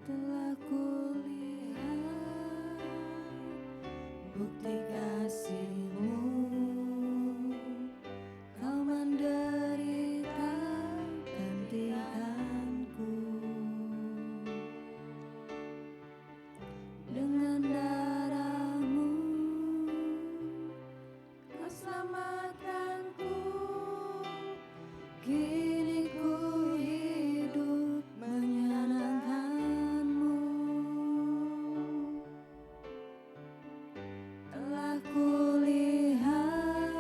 Telah kulihat bukti kasih-Mu, Kau menderita gantikanku. Dengan darah-Mu Kau selamatkanku. Kini ku hidup menyenangkan-Mu. Telah kulihat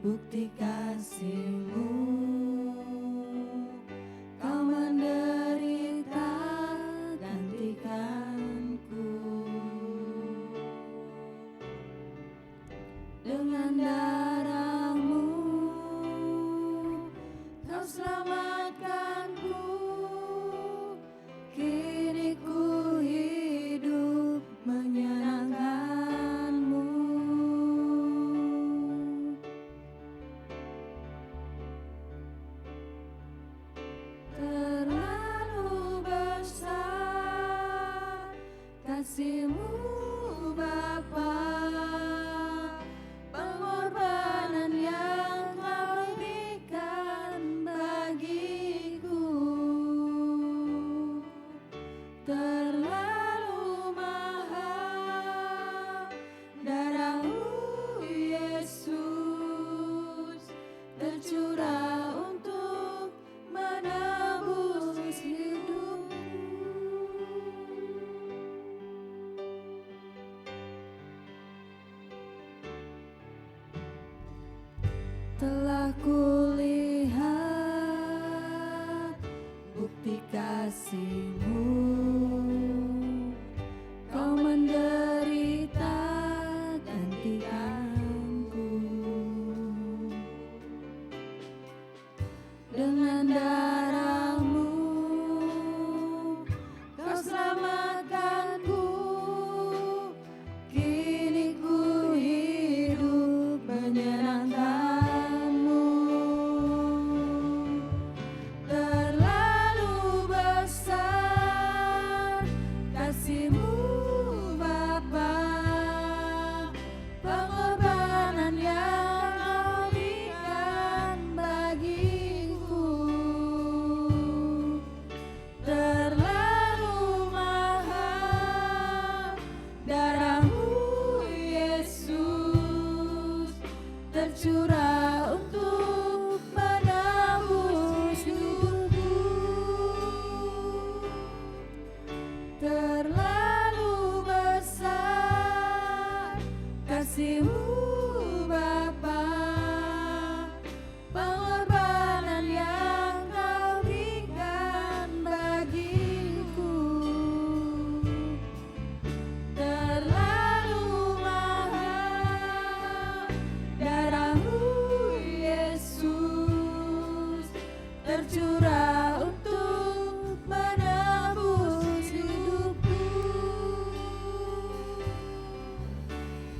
bukti kasih-Mu, Kau menderita gantikanku. Dengan darah-Mu Kau selamatkanku. Kini ku hidup menyenangkan-Mu. Terlalu besar kasih-Mu Bapa, pengorbanan yang Kau berikan bagiku. Terlalu mahal darah-Mu Yesus, tercurah untuk menebus hidupku. Telah kulihat bukti kasih-Mu, Kau menderita gantikanku. Dengan darah-Mu Kau selamatkanku. Kini ku hidup menyenangkan-Mu. Terlalu besar kasih-Mu Bapa, pengorbanan yang Kau berikan bagiku. Terlalu mahal darah-Mu Yesus, tercurah untuk menebus hidupku. Terlalu besar kasih-Mu Bapa, pengorbanan yang Kau berikan bagiku. Terlalu mahal darah-Mu Yesus, tercurah untuk menebus hidupku.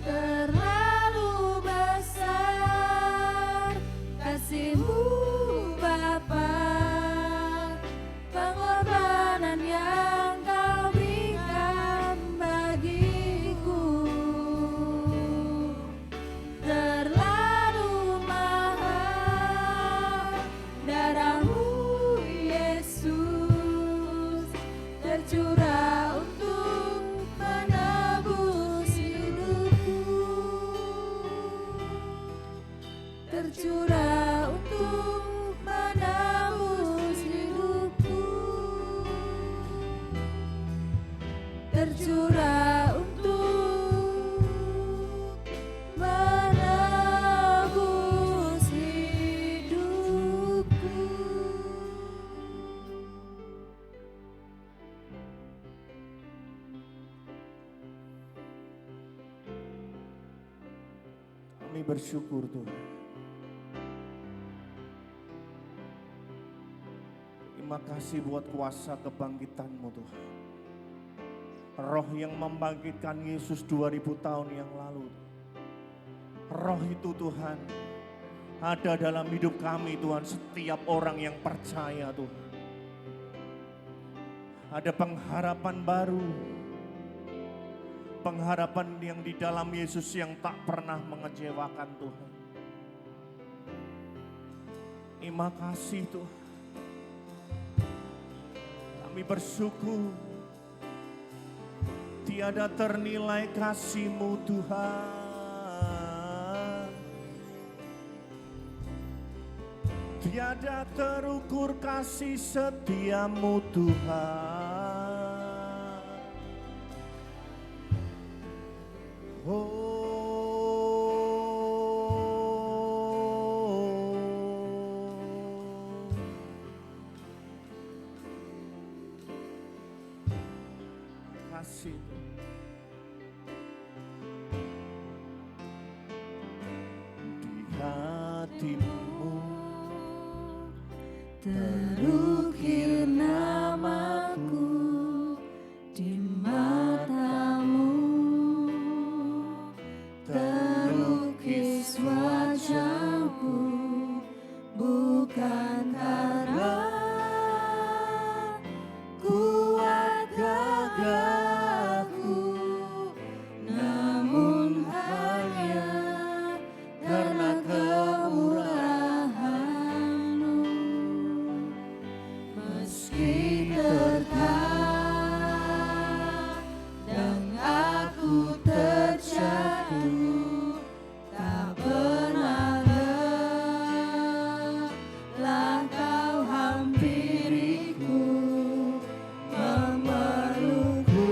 Terlalu besar kasih-Mu Bapa, pengorbanan yang Kau berikan bagiku. Terlalu mahal darah-Mu Yesus, tercurah untuk menebus hidupku. Tercurah untuk menebus hidupku. Tercurah untuk menebus hidupku. Kami bersyukur Tuhan. Terima kasih buat kuasa kebangkitan-Mu Tuhan. Roh yang membangkitkan Yesus 2000 tahun yang lalu. Roh itu Tuhan ada dalam hidup kami Tuhan, setiap orang yang percaya Tuhan. Ada pengharapan baru. Pengharapan yang di dalam Yesus yang tak pernah mengecewakan Tuhan. Terima kasih Tuhan. Kami bersyukur. Tiada ternilai kasih-Mu Tuhan. Tiada terukur kasih setia-Mu Tuhan. Kasih di hatimu terukir namaku di matamu, terukis wajahku bukan karena kuat gagahku, namun hanya karena kemurahan-Mu. Meski terkadang aku terjatuh, tak pernah lelah Kau hampiriku, memelukku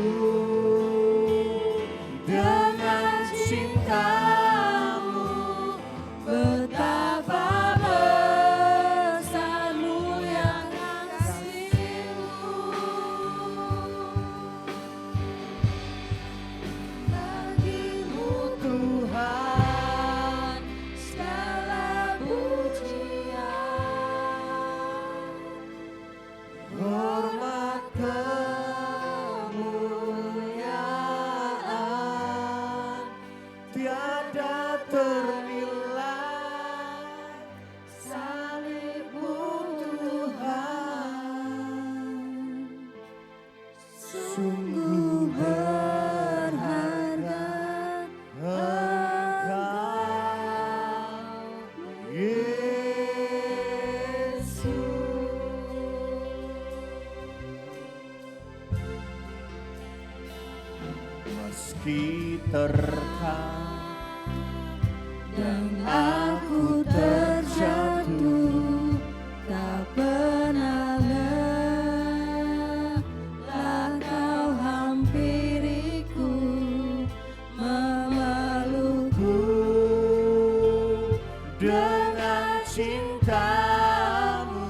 dengan cinta-Mu. Betapa besar mulia kasih-Mu. Bagi-Mu Tuhan segala pujian, hormat kemuliaan tiada ternilai. Salib-Mu Tuhan sungguh berharga. Engkau Yesus. meski terkadang Aku terjatuh, tak pernah lelah Kau hampiriku, memelukku dengan cinta-Mu.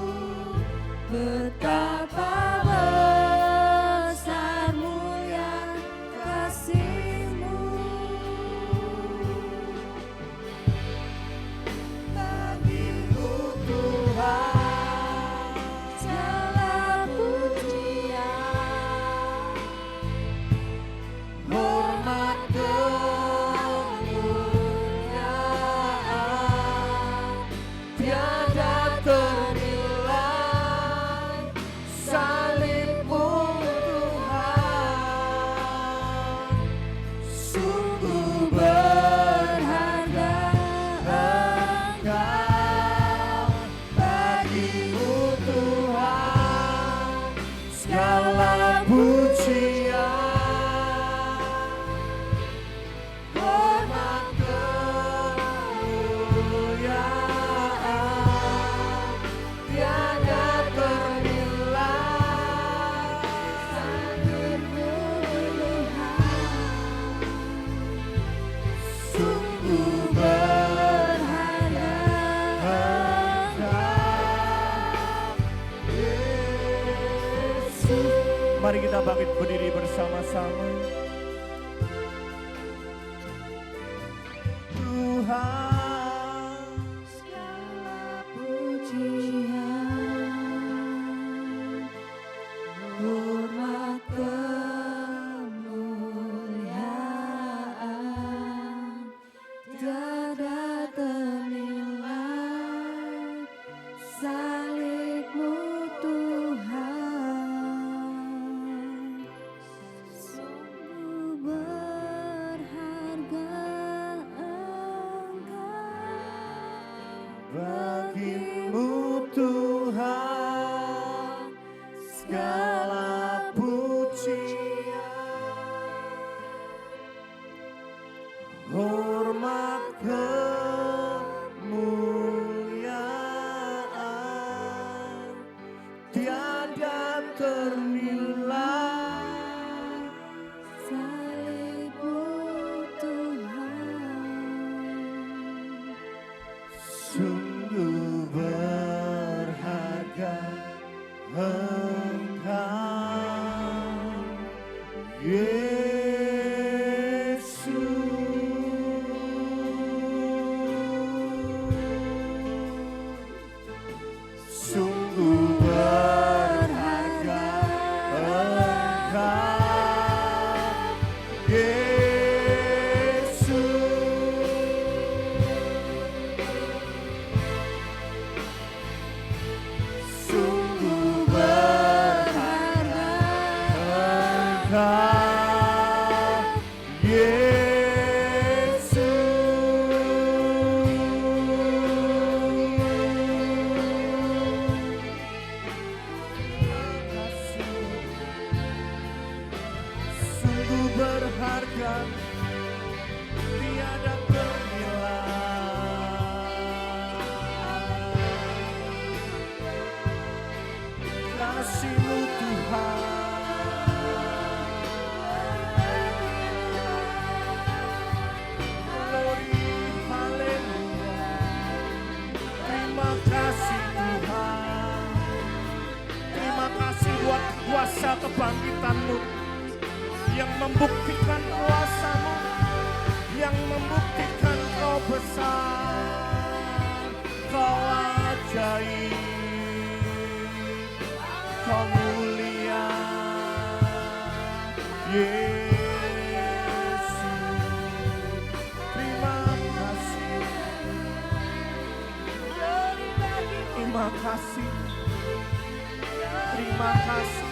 betapa besar mulia kasih-Mu. Bagi-Mu Tuhan segala pujian, Hormat kemuliaan tiada ternilai. Salib-Mu Tuhan sungguh berharga. Engkau. Bagi-Mu Tuhan segala pujian, hormat kemuliaan tiada ternilai. Salib-Mu Tuhan Sungguh berharga. Engkau Yesus. Mari kita bangkit berdiri bersama-sama. Tuhan Segala pujian, hormat kemuliaan tiada ternilai. Salib-Mu Tuhan Bagimu Tuhan segala pujian, hormat kemuliaan tiada ternilai. Salibmu Tuhan, Sungguh berharga Engkau, Yesus. Sungguh berharga Engkau, Yesus. Sungguh berharga Engkau, Yesus. Sungguh berharga tiada ternilai. Kasih-Mu Tuhan, glory, haleluya. Terima kasih Tuhan, terima kasih buat kuasa kebangkitan-Mu yang membuktikan kuasa-Mu, yang membuktikan Kau besar, Kau ajaib, Kau mulia, Yesus. Terima kasih, terima kasih, terima kasih.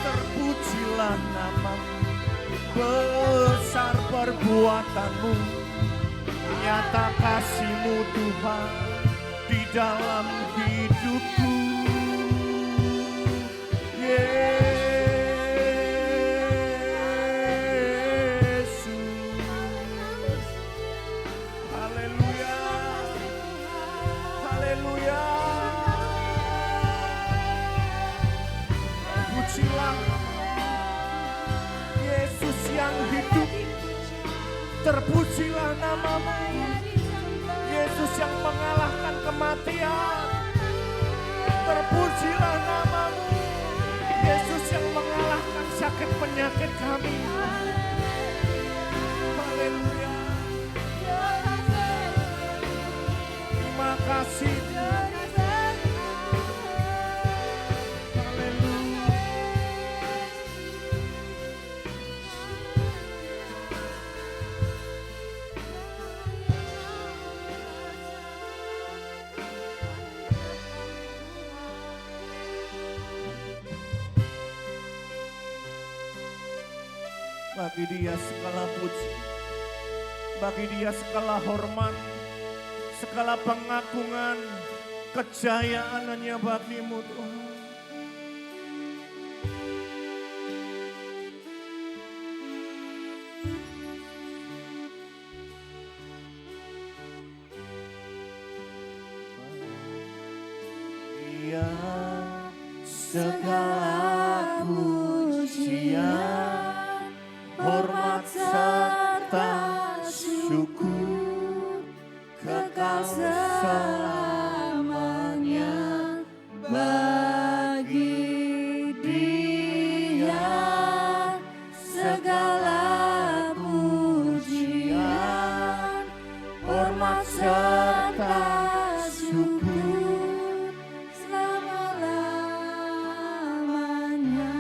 Terpujilah nama-Mu, besar perbuatan-Mu, nyata kasih-Mu Tuhan di dalam hidupku. Yesus, haleluya, haleluya. Pujilah Yesus yang hidup, terpujilah nama-Mu, Yesus yang mengalahkan kematian, terpujilah nama-Mu, Yesus yang mengalahkan sakit penyakit kami. Haleluya, terima kasih. Bagi Dia segala puji, bagi Dia segala hormat, segala pengagungan, kejayaan hanya bagi-Mu Tuhan. Dia segala pujian, hormat serta syukur, kekal selamanya bagi Dia. Segala pujian, hormat serta syukur, selama-lamanya.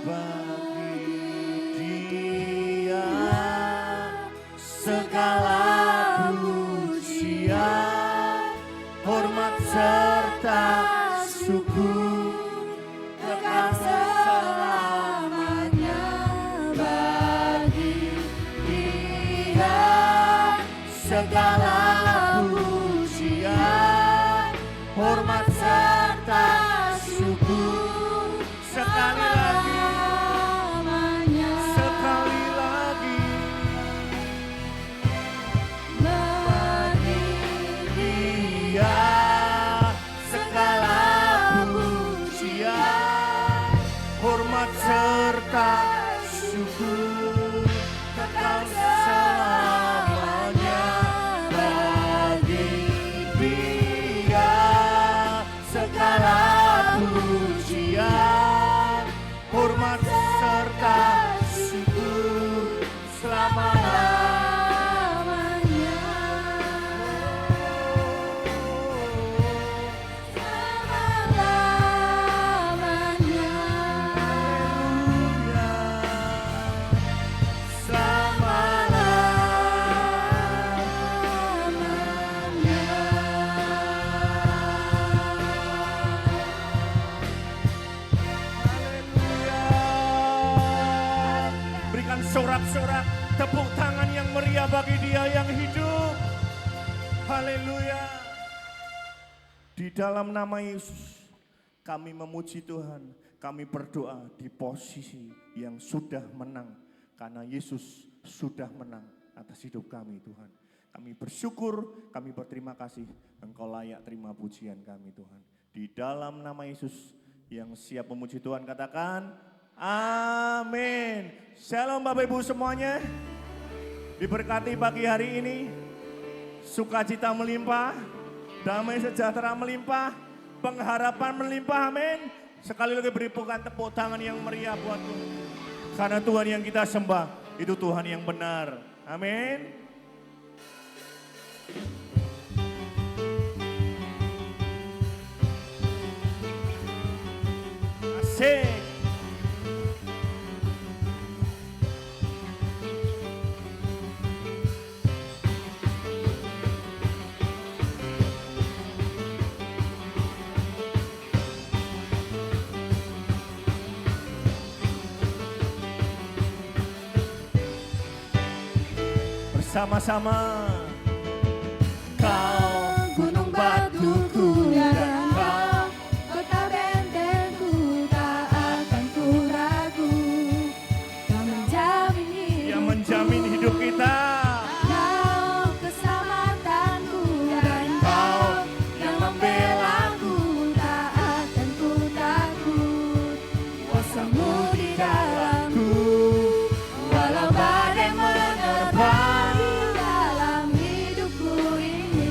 bagi segala pujian, hormat serta syukur Sekali lagi, selamanya. sekali lagi. Bagi Dia Segala pujian, hormat serta syukur kekal selamanya. Bagi Dia segala pujian, hormat serta syukur selamanya. Berikan sorak-sorak tepuk tangan yang meriah bagi Dia yang hidup. Haleluya. Di dalam nama Yesus kami memuji Tuhan. Kami berdoa di posisi yang sudah menang. Karena Yesus sudah menang atas hidup kami Tuhan. Kami bersyukur, kami berterima kasih. Engkau layak terima pujian kami Tuhan. Di dalam nama Yesus yang siap memuji Tuhan katakan amin. Shalom Bapak Ibu semuanya. Diberkati pagi hari ini. Sukacita melimpah. Damai sejahtera melimpah. Pengharapan melimpah, amin. Sekali lagi berikan tepuk tangan yang meriah buat Tuhan. Karena Tuhan yang kita sembah, itu Tuhan yang benar. Amin. Asik. Bersama-sama. Kau gunung batuku dan kau kota bentengku, tak akan ku ragu. Kau menjamin yang menjamin hidup kita. Kau keselamatanku dan Kau yang membelaku, tak akan ku takut. Kuasamu di dalamku, walau badai menerpa di dalam hidupku ini.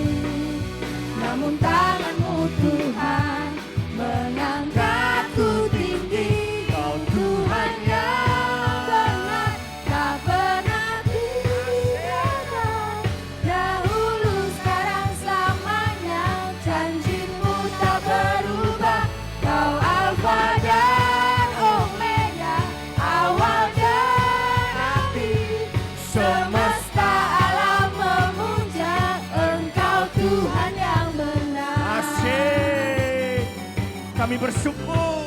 Namun tanganmu Tuhan mengangkatku tinggi. Kau Tuhan yang benar, tak pernah tiada. Dahulu, sekarang, selamanya, janjimu tak berubah. Kau Alfa dan Omega, awal dan akhir. Semesta alam memuja Engkau Tuhan yang benar. Asik. Kami bersyukur.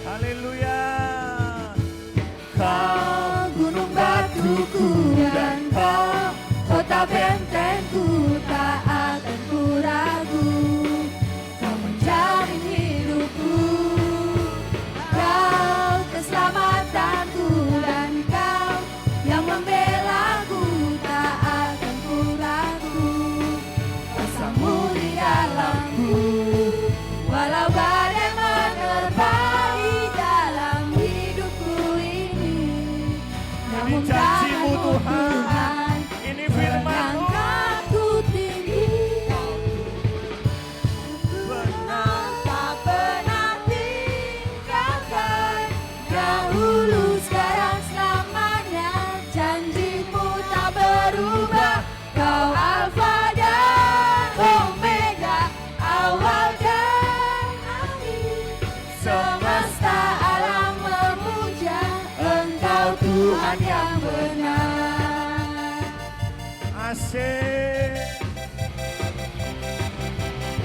Haleluya. Kau gunung batuku dan Kau kota bentengku, tak akan ku ragu. Kau menjamin hidupku, Kau keselamatanku dan Kau yang membelaku, tak akan ku ragu. Kuasamu di dalamku, walau badai menerpa di dalam hidupku ini. Namun janjimu, tanganmu Tuhan. Tuhan Ini firman-Mu. mengangkatku tinggi. Benar, tak pernah tinggalkan. Dahulu, sekarang, selamanya, janjimu tak berubah. Kau Alfa dan Omega, awal dan akhir. Semesta alam memuja Engkau Tuhan yang benar. Asik.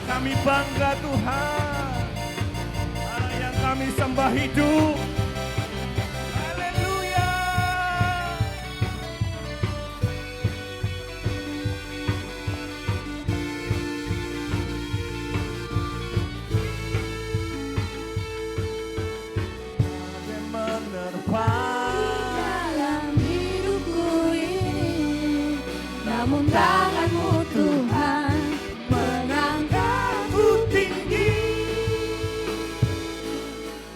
Kami Kami bangga Tuhan, Allah yang kami sembah hidup. Haleluya. Bagai menerpa dalam hidupku ini, namun tanganmu Tuhan mengangkatku tinggi.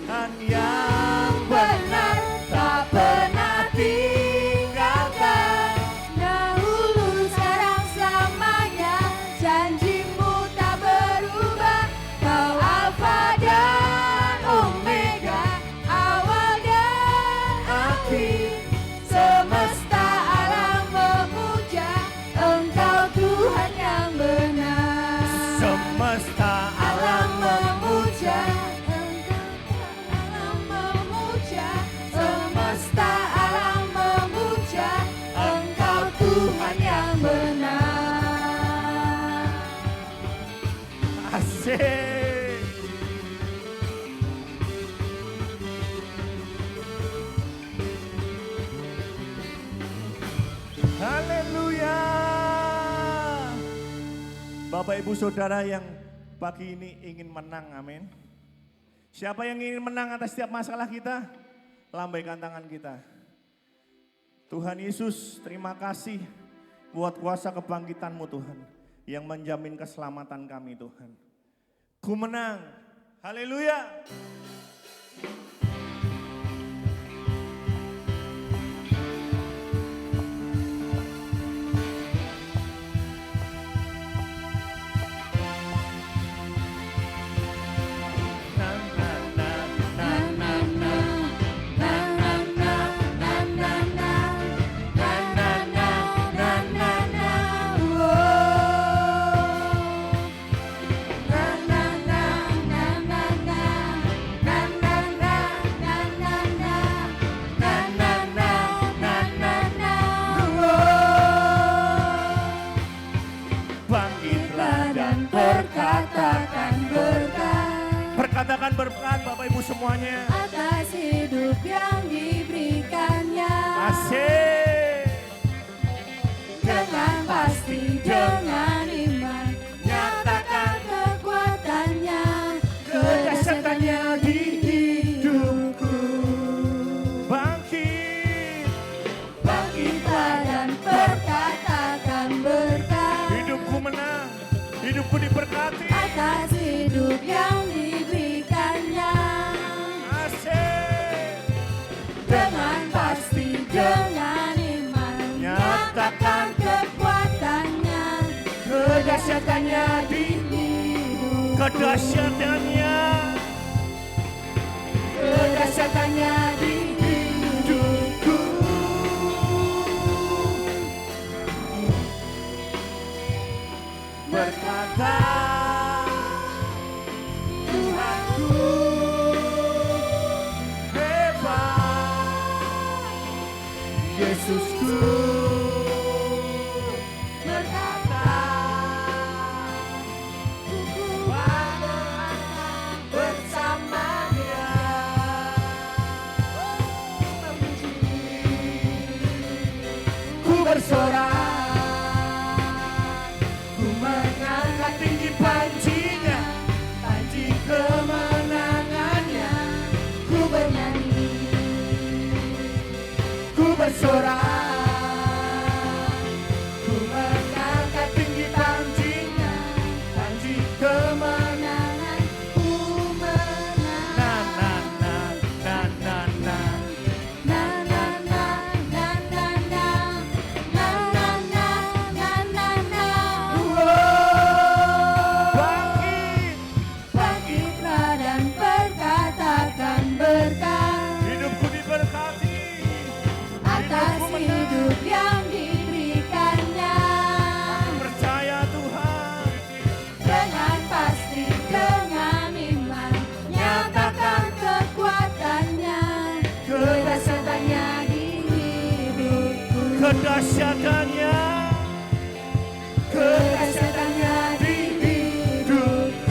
Tuhan yang benar tak pernah tinggalkan. Dahulu, sekarang, selamanya, janjimu tak berubah. Kau Alfa dan Omega, awal dan akhir. Semesta alam memuja Engkau Tuhan yang benar. Semesta Alam memuja Engkau, alam memuja. Semesta alam memuja Engkau Tuhan yang benar. asik. Haleluya. Bapak Ibu Saudara yang pagi ini ingin menang, amin. Siapa yang ingin menang atas setiap masalah kita? Lambaikan tangan kita. Tuhan Yesus, terima kasih buat kuasa kebangkitan-Mu Tuhan, yang menjamin keselamatan kami Tuhan. Ku menang, haleluya. Bangkitlah dan Perkatakan berkat perkatakan berkat Bapak Ibu semuanya. atas hidup yang diberikannya. Asik. Dengan pasti, dengan iman, nyatakan kekuatannya, kedahsyatannya di hidupku. Bangkit. Bangkitlah dan perkatakan berkat Hidupku menang. Hidupku diberkati. atas hidup yang diberikannya. Asik. Dengan pasti, dengan iman, nyatakan kekuatannya, kedahsyatannya di hidupku. Kedahsyatannya. Kedahsyatannya di hidupku. Berkata Tuhanku hebat. Yesusku berkata, ku kuat bersama Dia. Ku bersorak, ku mengangkat tinggi pancinya, panci kemenangannya. Ku bernyanyi, ku bersorak, ku mengangkat tinggi pancinya, panci kemenangan. Ku menang. na na na na na na. Na na na na na na na na na na na na. Bangkit. Bangkitlah dan perkatakan berkat Hidupku diberkati. atas Hidupku menang. hidup yang diberikannya. Percaya Tuhan. Dengan pasti, dengan iman, nyatakan kekuatannya, kedahsyatannya di hidupku. Kedahsyatannya. Kedahsyatannya di hidupku.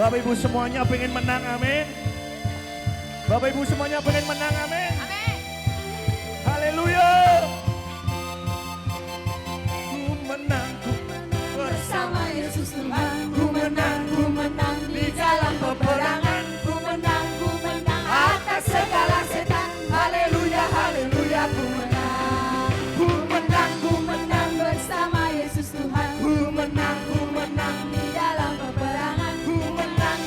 Bapak Ibu semuanya pengen menang, amin. Bapak Ibu semuanya pengen menang, amin. Haleluya. Ku menang bersama Yesus Tuhan. Ku menang di dalam peperangan. Ku menang atas segala setan. Haleluya, haleluya, ku menang. Ku menang bersama Yesus Tuhan. Ku menang di dalam peperangan. Ku menang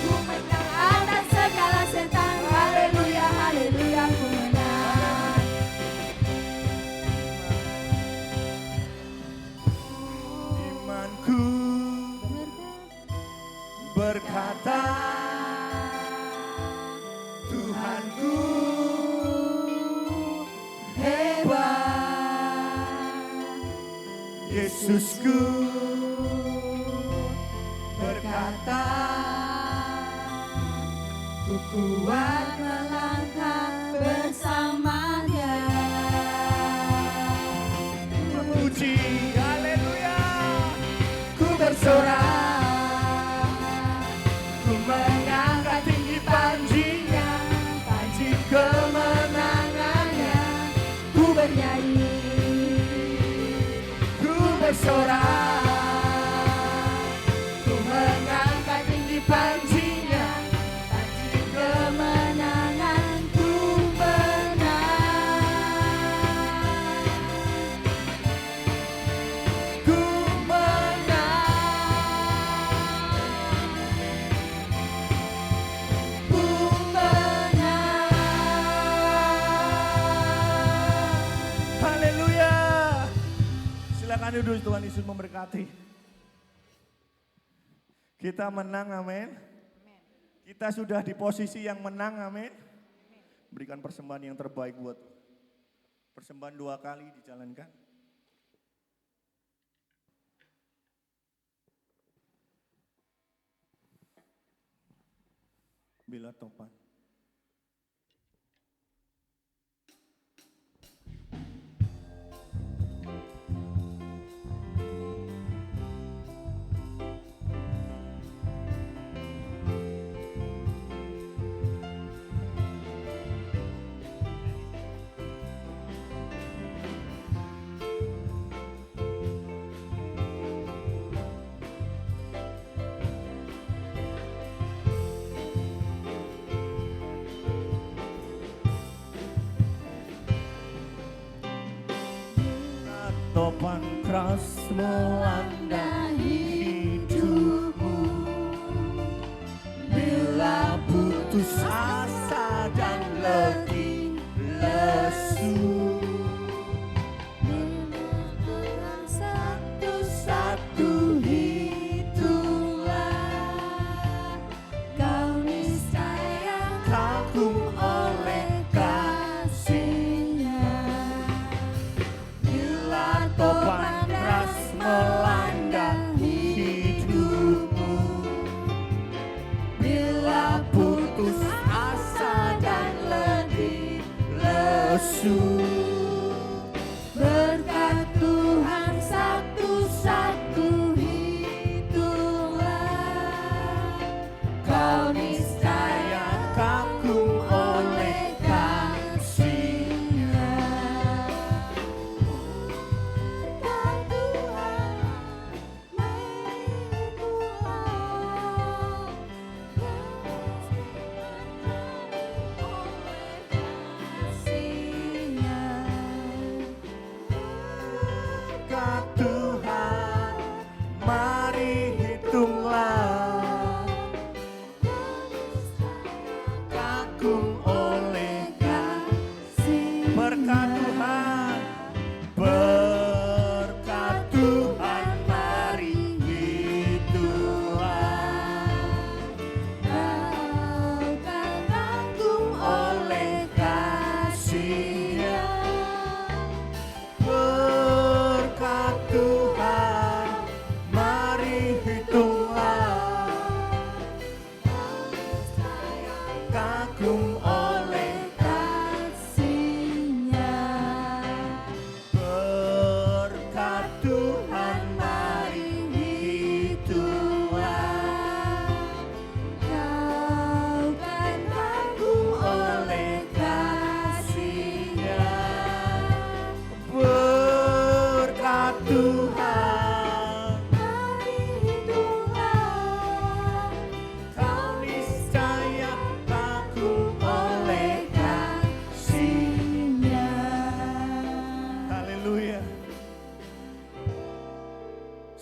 atas segala setan. Haleluya, haleluya, ku menang. imanku berkata, Tuhanku Hebat, Yesusku berkata, ku kuat melangkah bersamanya. memuji, haleluya. Ku bersorak, ku mengangkat tinggi panjinya, panji kemenangannya. Ku bernyanyi, ku bersorak, ku mengangkat tinggi panjinya, panji kemenangan. Ku menang, ku menang, ku menang. Haleluya. Silakan duduk, Tuhan Yesus memberkati. Kita menang, amin. Kita sudah di posisi yang menang, amin. Berikan persembahan yang terbaik buat persembahan 2 kali dijalankan. Bila topan. Topan keras melanda hidupmu, bila putus asa dan letih lesu, Menentukan satu-satu hitunglah, kau niscaya kagum oleh kasihnya. bila topan keras melanda hidupmu, bila putus asa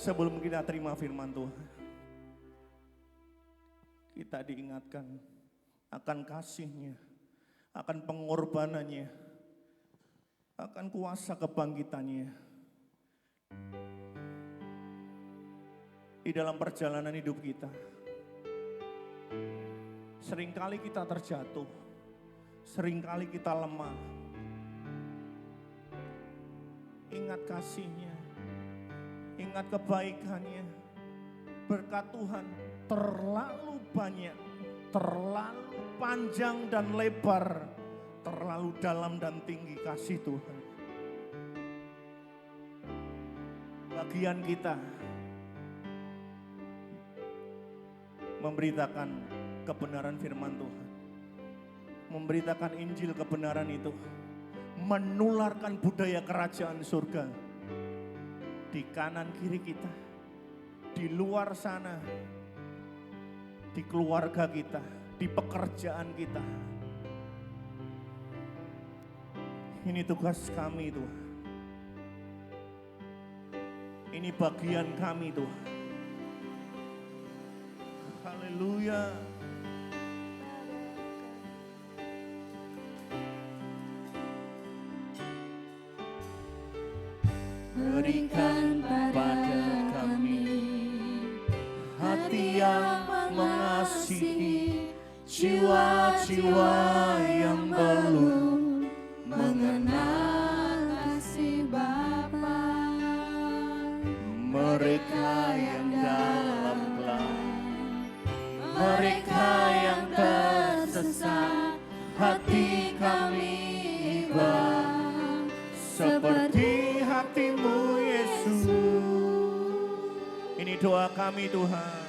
Sebelum kita terima firman Tuhan, kita diingatkan akan kasih-Nya, akan pengorbanannya, akan kuasa kebangkitannya. Di dalam perjalanan hidup kita, seringkali kita terjatuh, seringkali kita lemah. Ingat kasih-Nya, ingat kebaikannya. Berkat Tuhan terlalu banyak, terlalu panjang dan lebar, terlalu dalam dan tinggi kasih Tuhan. Bagian kita memberitakan kebenaran firman Tuhan, memberitakan Injil kebenaran itu, menularkan budaya kerajaan surga di kanan kiri kita, di luar sana, di keluarga kita, di pekerjaan kita. Ini tugas kami Tuhan. Ini bagian kami Tuhan. Haleluya. Berikan pada kami hati yang mengasihi, jiwa-jiwa yang belum mengenal kasih Bapa. mereka yang dalam gelap, mereka yang tersesat, hati kami iba seperti hatimu Yesus. Ini doa kami Tuhan.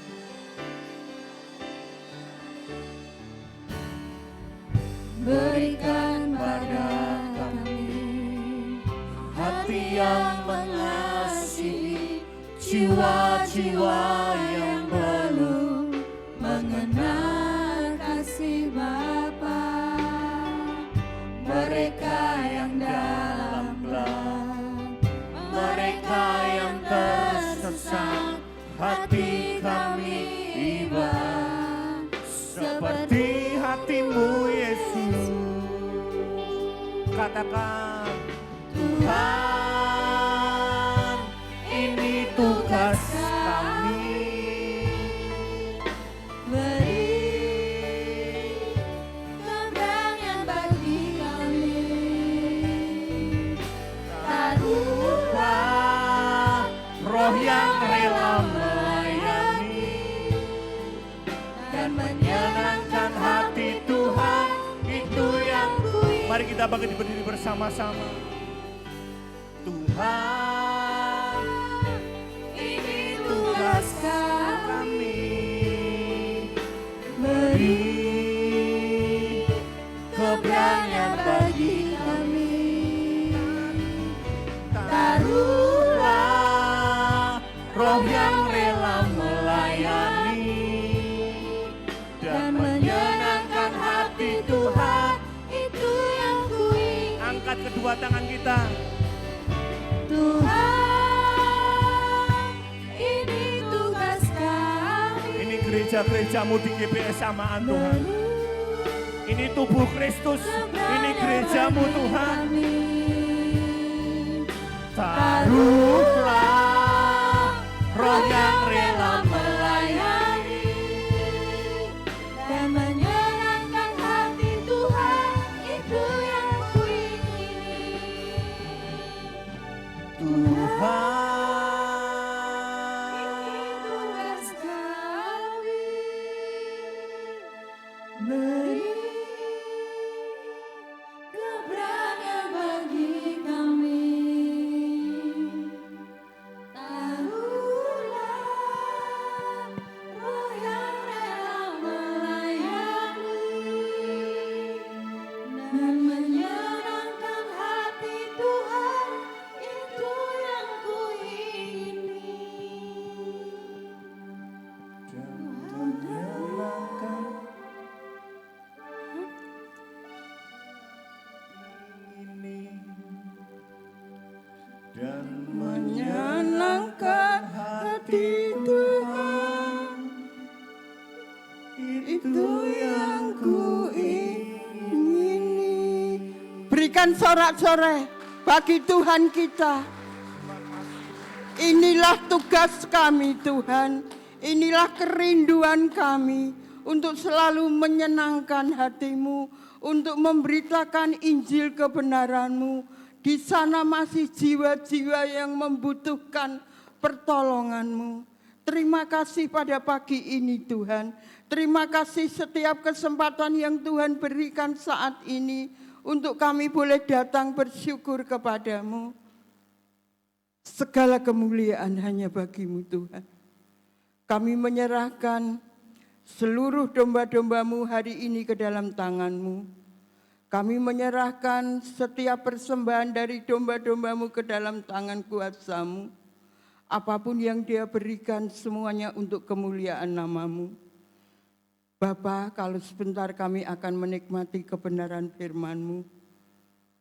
Berikan pada kami hati yang mengasihi, jiwa-jiwa yang belum mengenal kasih Bapa. Mereka yang dalam gelap, mereka yang tersesat, hati kami iba seperti hatimu Yesus. Katakan, Tuhan, ini tugas kami. beri keberanian bagi kami. Taruhlah roh yang rela melayani dan menyenangkan hati Tuhan, itu yang mari kita berdiri bersama-sama. Tuhan, Ini tugas kami. beri keberanian bagi kami. taruhlah roh yang rela melayani dan menyenangkan hati Tuhan. Itu yang kuingin. Angkat kedua tangan kita. Tuhan, ini tugas kami. Ini gereja-gerejamu di GBS Samaan Tuhan. Ini tubuh Kristus. Ini gerejamu Tuhan. Taruhlah roh yang rela melayani dan menyenangkan hati Tuhan. Itu yang kuingini. Tuhan. Tugas kami. Beri keberanian bagi kami. Taruhlah hati Tuhan, itu yang ku ingini. Berikan sorak-sorai bagi Tuhan kita. Inilah tugas kami Tuhan, inilah kerinduan kami untuk selalu menyenangkan hati-Mu, untuk memberitakan Injil kebenaran-Mu. Di sana masih jiwa-jiwa yang membutuhkan pertolongan-Mu. Terima kasih pada pagi ini Tuhan. Terima kasih setiap kesempatan yang Tuhan berikan saat ini untuk kami boleh datang bersyukur kepadamu. Segala kemuliaan hanya bagi-Mu Tuhan. Kami menyerahkan seluruh domba-domba-Mu hari ini ke dalam tangan-Mu. Kami menyerahkan setiap persembahan dari domba-domba-Mu ke dalam tangan kuasa-Mu. Apapun yang Dia berikan semuanya untuk kemuliaan nama-Mu. Bapa, kalau sebentar kami akan menikmati kebenaran firman-Mu,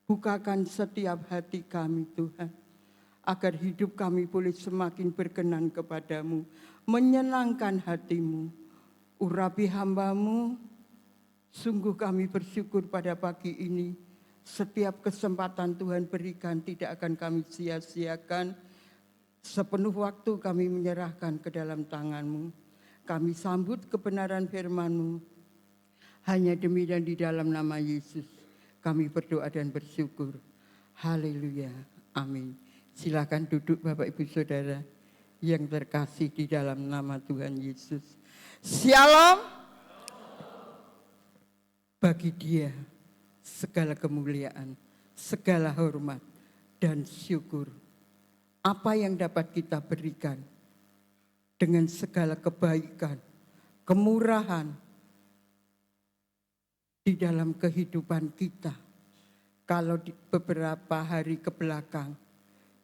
bukakan setiap hati kami Tuhan, agar hidup kami boleh semakin berkenan kepadamu, menyenangkan hati-Mu. Urapi hamba-Mu, sungguh kami bersyukur pada pagi ini, setiap kesempatan Tuhan berikan tidak akan kami sia-siakan. Sepenuh waktu kami menyerahkan ke dalam tangan-Mu. Kami sambut kebenaran firman-Mu. Hanya demi dan di dalam nama Yesus kami berdoa dan bersyukur. Haleluya. Amin. Silakan duduk Bapak Ibu Saudara yang terkasih di dalam nama Tuhan Yesus. Shalom. Bagi Dia segala kemuliaan, segala hormat dan syukur. Apa yang dapat kita berikan dengan segala kebaikan, kemurahan di dalam kehidupan kita. Kalau di beberapa hari ke belakang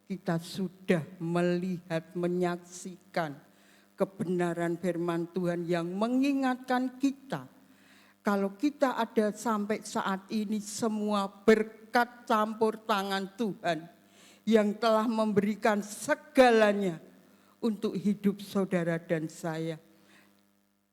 kita sudah melihat, menyaksikan kebenaran firman Tuhan yang mengingatkan kita. Kalau kita ada sampai saat ini semua berkat campur tangan Tuhan yang telah memberikan segalanya untuk hidup saudara dan saya.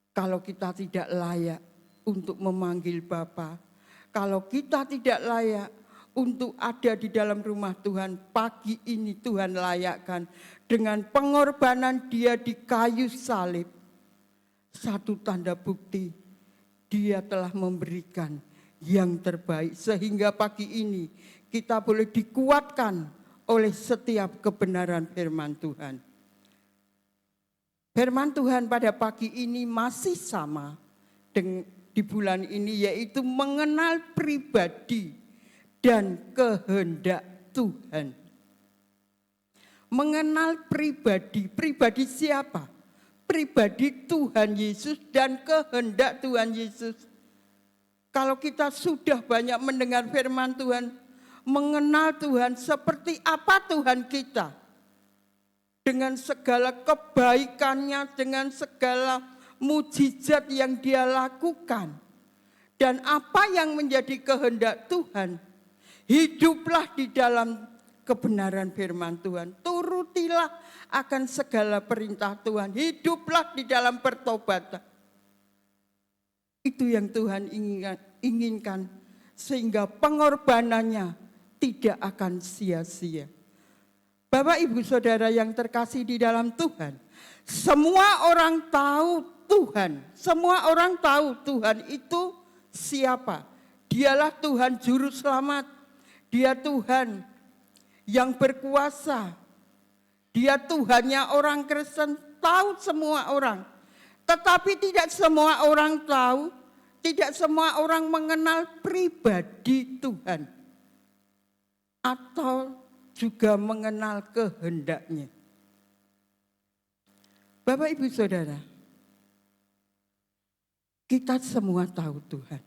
Kalau kita tidak layak untuk memanggil Bapa, kalau kita tidak layak untuk ada di dalam rumah Tuhan, pagi ini Tuhan layakkan dengan pengorbanan Dia di kayu salib. Satu tanda bukti, Dia telah memberikan yang terbaik sehingga pagi ini kita boleh dikuatkan oleh setiap kebenaran firman Tuhan. Firman Tuhan pada pagi ini masih sama di bulan ini, yaitu mengenal pribadi dan kehendak Tuhan. Mengenal pribadi, pribadi siapa? Pribadi Tuhan Yesus dan kehendak Tuhan Yesus. Kalau kita sudah banyak mendengar firman Tuhan, mengenal Tuhan seperti apa Tuhan kita, dengan segala kebaikannya, dengan segala mujizat yang Dia lakukan, dan apa yang menjadi kehendak Tuhan, hiduplah di dalam kebenaran firman Tuhan, turutilah akan segala perintah Tuhan, hiduplah di dalam pertobatan. Itu yang Tuhan inginkan, sehingga pengorbanannya tidak akan sia-sia. Bapak Ibu Saudara yang terkasih di dalam Tuhan, semua orang tahu Tuhan, semua orang tahu Tuhan itu siapa. Dialah Tuhan Juru Selamat, Dia Tuhan yang berkuasa. Dia Tuhannya orang Kristen, tahu semua orang. Tetapi tidak semua orang tahu, tidak semua orang mengenal pribadi Tuhan. Atau juga mengenal kehendaknya. Bapak Ibu Saudara, kita semua tahu Tuhan.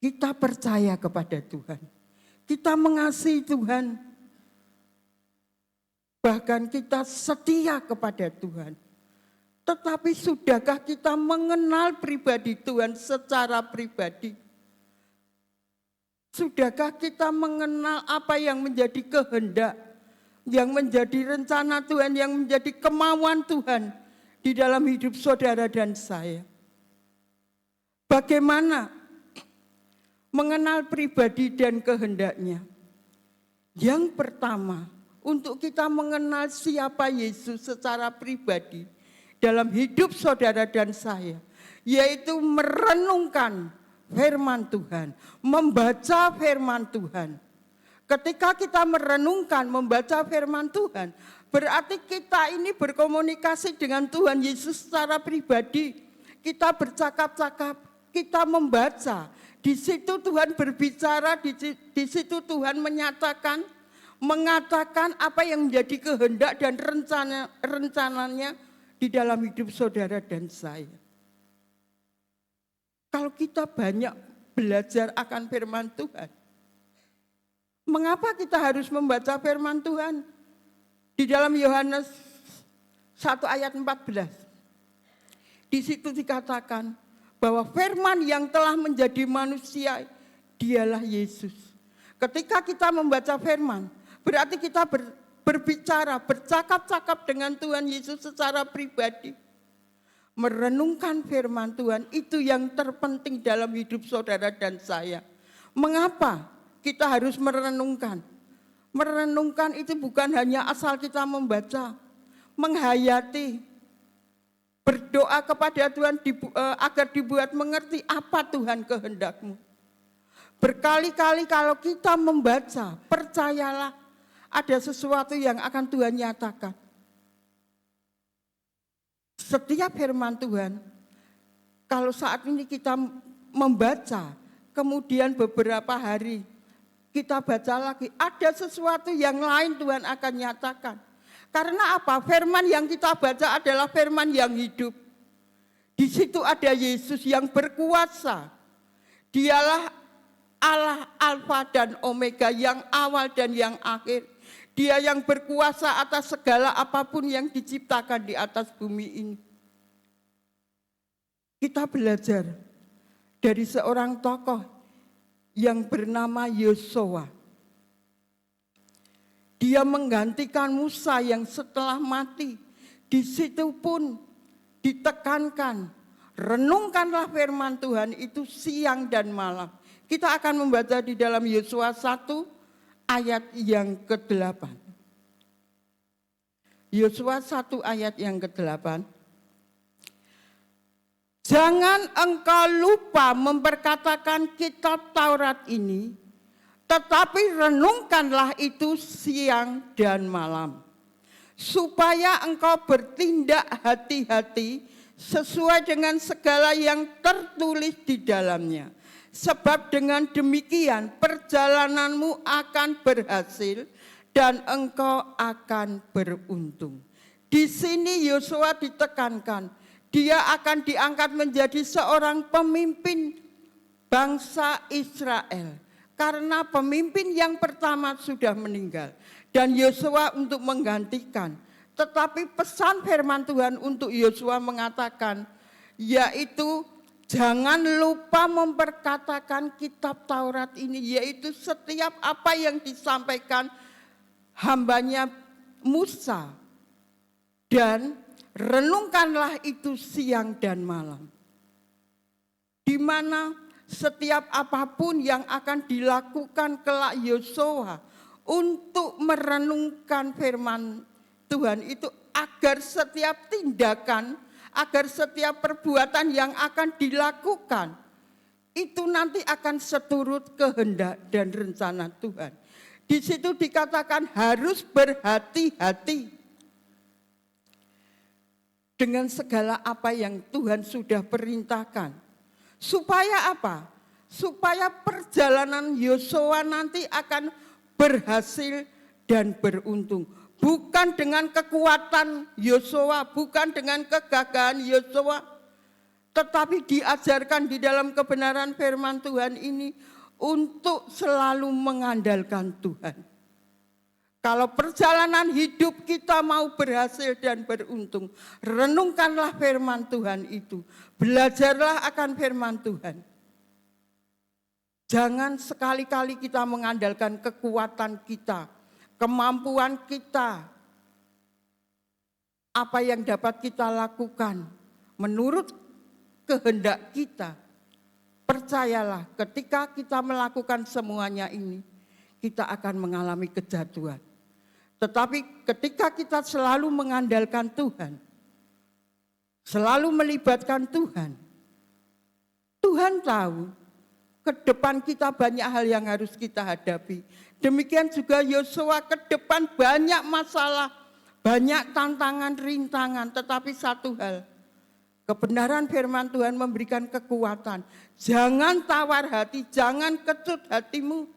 Kita percaya kepada Tuhan. Kita mengasihi Tuhan. Bahkan kita setia kepada Tuhan. Tetapi sudahkah kita mengenal pribadi Tuhan secara pribadi? Sudahkah kita mengenal apa yang menjadi kehendak, yang menjadi rencana Tuhan, yang menjadi kemauan Tuhan di dalam hidup saudara dan saya. Bagaimana mengenal pribadi dan kehendaknya? Yang pertama, untuk kita mengenal siapa Yesus secara pribadi dalam hidup saudara dan saya, yaitu merenungkan firman Tuhan, membaca firman Tuhan. Ketika kita merenungkan, membaca firman Tuhan, berarti kita ini berkomunikasi dengan Tuhan Yesus secara pribadi. Kita bercakap-cakap, kita membaca. Di situ Tuhan berbicara, di situ Tuhan menyatakan, mengatakan apa yang menjadi kehendak dan rencananya di dalam hidup saudara dan saya. Kalau kita banyak belajar akan firman Tuhan, mengapa kita harus membaca firman Tuhan? Di dalam Yohanes 1 ayat 14. Di situ dikatakan bahwa firman yang telah menjadi manusia, dialah Yesus. Ketika kita membaca firman, berarti kita berbicara, bercakap-cakap dengan Tuhan Yesus secara pribadi. Merenungkan firman Tuhan itu yang terpenting dalam hidup saudara dan saya. Mengapa kita harus merenungkan? Merenungkan itu bukan hanya asal kita membaca, menghayati, berdoa kepada Tuhan agar dibuat mengerti apa Tuhan kehendak-Mu. Berkali-kali kalau kita membaca, percayalah ada sesuatu yang akan Tuhan nyatakan. Setiap firman Tuhan, kalau saat ini kita membaca, kemudian beberapa hari kita baca lagi, ada sesuatu yang lain Tuhan akan nyatakan. Karena apa? Firman yang kita baca adalah firman yang hidup. Di situ ada Yesus yang berkuasa. Dialah Allah Alfa dan Omega, yang awal dan yang akhir. Dia yang berkuasa atas segala apapun yang diciptakan di atas bumi ini. Kita belajar dari seorang tokoh yang bernama Yosua. Dia menggantikan Musa yang setelah mati. Di situ pun ditekankan, renungkanlah firman Tuhan itu siang dan malam. Kita akan membaca di dalam Yosua 1 ayat yang ke-8. Yosua 1 ayat yang ke-8. Jangan engkau lupa memperkatakan kitab Taurat ini, tetapi renungkanlah itu siang dan malam, supaya engkau bertindak hati-hati sesuai dengan segala yang tertulis di dalamnya. Sebab dengan demikian perjalananmu akan berhasil dan engkau akan beruntung. Di sini Yosua ditekankan, dia akan diangkat menjadi seorang pemimpin bangsa Israel. Karena pemimpin yang pertama sudah meninggal. Dan Yosua untuk menggantikan. Tetapi pesan firman Tuhan untuk Yosua mengatakan, yaitu jangan lupa memperkatakan kitab Taurat ini, yaitu setiap apa yang disampaikan hambanya Musa. Dan renungkanlah itu siang dan malam. Di mana setiap apapun yang akan dilakukan kelak Yosua untuk merenungkan firman Tuhan itu, agar setiap tindakan, agar setiap perbuatan yang akan dilakukan itu nanti akan seturut kehendak dan rencana Tuhan. Di situ dikatakan harus berhati-hati dengan segala apa yang Tuhan sudah perintahkan. Supaya apa? Supaya perjalanan Yosua nanti akan berhasil dan beruntung. Bukan dengan kekuatan Yosua, bukan dengan kegagahan Yosua, tetapi diajarkan di dalam kebenaran firman Tuhan ini untuk selalu mengandalkan Tuhan. Kalau perjalanan hidup kita mau berhasil dan beruntung, renungkanlah firman Tuhan itu. Belajarlah akan firman Tuhan. Jangan sekali-kali kita mengandalkan kekuatan kita, kemampuan kita, apa yang dapat kita lakukan menurut kehendak kita. Percayalah, ketika kita melakukan semuanya ini, kita akan mengalami kejatuhan. Tetapi ketika kita selalu mengandalkan Tuhan, selalu melibatkan Tuhan, Tuhan tahu ke depan kita banyak hal yang harus kita hadapi. Demikian juga Yosua, ke depan banyak masalah, banyak tantangan, rintangan. Tetapi satu hal, kebenaran firman Tuhan memberikan kekuatan. Jangan tawar hati, jangan kecut hatimu.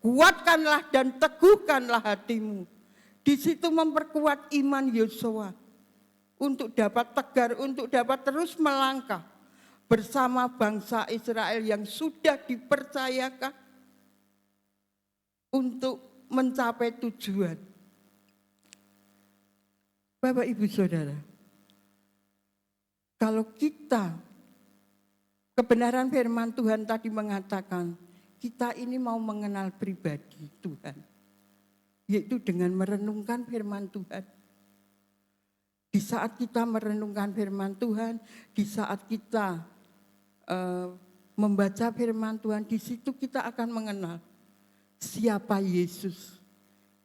Kuatkanlah dan teguhkanlah hatimu. Di situ memperkuat iman Yosua untuk dapat tegar, untuk dapat terus melangkah bersama bangsa Israel yang sudah dipercayakan untuk mencapai tujuan. Bapak, Ibu, Saudara, kalau kita, kebenaran firman Tuhan tadi mengatakan, kita ini mau mengenal pribadi Tuhan, yaitu dengan merenungkan firman Tuhan. Di saat kita merenungkan firman Tuhan, di saat kita membaca firman Tuhan, di situ kita akan mengenal siapa Yesus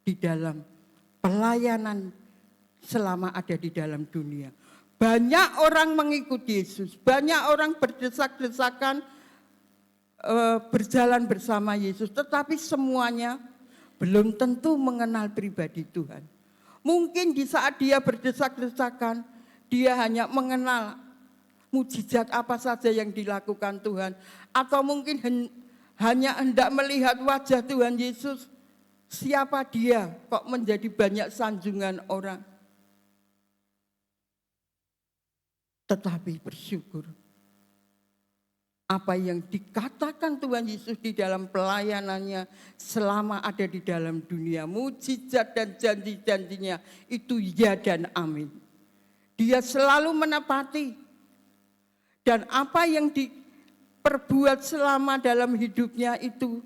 di dalam pelayanan selama ada di dalam dunia. Banyak orang mengikuti Yesus, banyak orang berdesak-desakan berjalan bersama Yesus, tetapi semuanya belum tentu mengenal pribadi Tuhan. Mungkin di saat dia berdesak-desakan, dia hanya mengenal mujizat apa saja yang dilakukan Tuhan, atau mungkin hanya hendak melihat wajah Tuhan Yesus. Siapa dia kok menjadi banyak sanjungan orang? Tetapi bersyukur, apa yang dikatakan Tuhan Yesus di dalam pelayanannya selama ada di dalam dunia, mujizat dan janji-janjinya itu ya dan amin. Dia selalu menepati. Dan apa yang diperbuat selama dalam hidupnya itu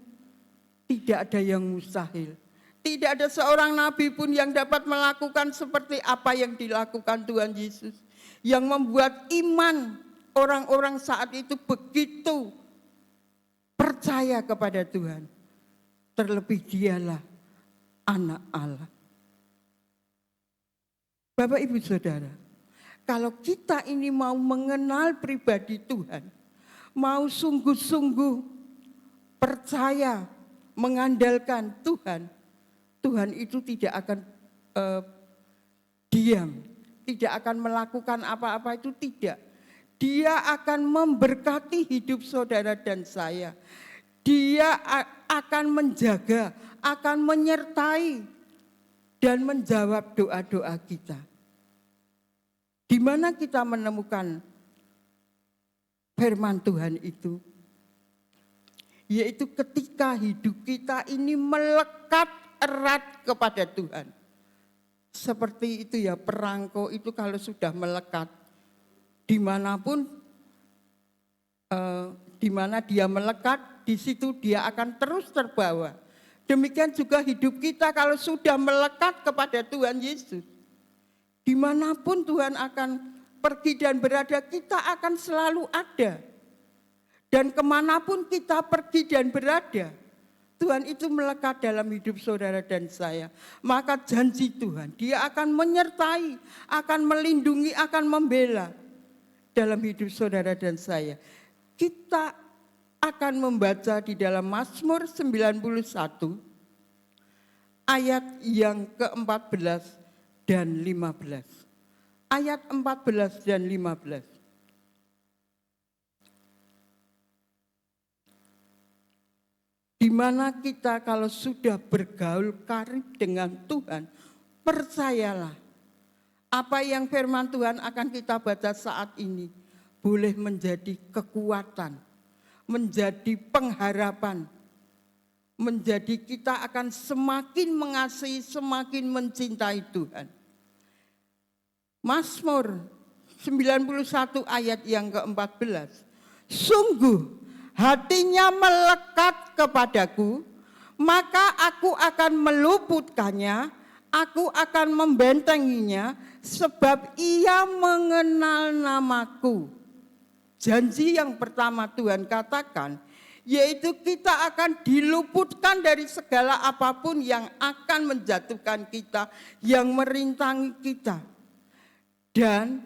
tidak ada yang mustahil. Tidak ada seorang nabi pun yang dapat melakukan seperti apa yang dilakukan Tuhan Yesus. Yang membuat iman orang-orang saat itu begitu percaya kepada Tuhan. Terlebih dialah anak Allah. Bapak, Ibu, Saudara, kalau kita ini mau mengenal pribadi Tuhan, mau sungguh-sungguh percaya, mengandalkan Tuhan, Tuhan itu tidak akan diam, tidak akan melakukan apa-apa, itu tidak. Dia akan memberkati hidup saudara dan saya. Dia akan menjaga, akan menyertai dan menjawab doa-doa kita. Di mana kita menemukan firman Tuhan itu? Yaitu ketika hidup kita ini melekat erat kepada Tuhan. Seperti itu ya, perangko itu kalau sudah melekat, dimanapun, di mana dia melekat, di situ dia akan terus terbawa. Demikian juga hidup kita kalau sudah melekat kepada Tuhan Yesus. Dimanapun Tuhan akan pergi dan berada, kita akan selalu ada. Dan kemanapun kita pergi dan berada, Tuhan itu melekat dalam hidup saudara dan saya. Maka janji Tuhan, Dia akan menyertai, akan melindungi, akan membela dalam hidup saudara dan saya. Kita akan membaca di dalam Mazmur 91 ayat yang ke-14 dan 15. Ayat 14 dan 15. Di mana kita kalau sudah bergaul karib dengan Tuhan, percayalah apa yang firman Tuhan akan kita baca saat ini boleh menjadi kekuatan, menjadi pengharapan, menjadi kita akan semakin mengasihi, semakin mencintai Tuhan. Mazmur 91 ayat yang ke-14. Sungguh hatinya melekat kepadaku, maka aku akan meluputkannya, aku akan membentenginya, sebab ia mengenal namaku. Janji yang pertama Tuhan katakan, yaitu kita akan diluputkan dari segala apapun yang akan menjatuhkan kita, yang merintangi kita. Dan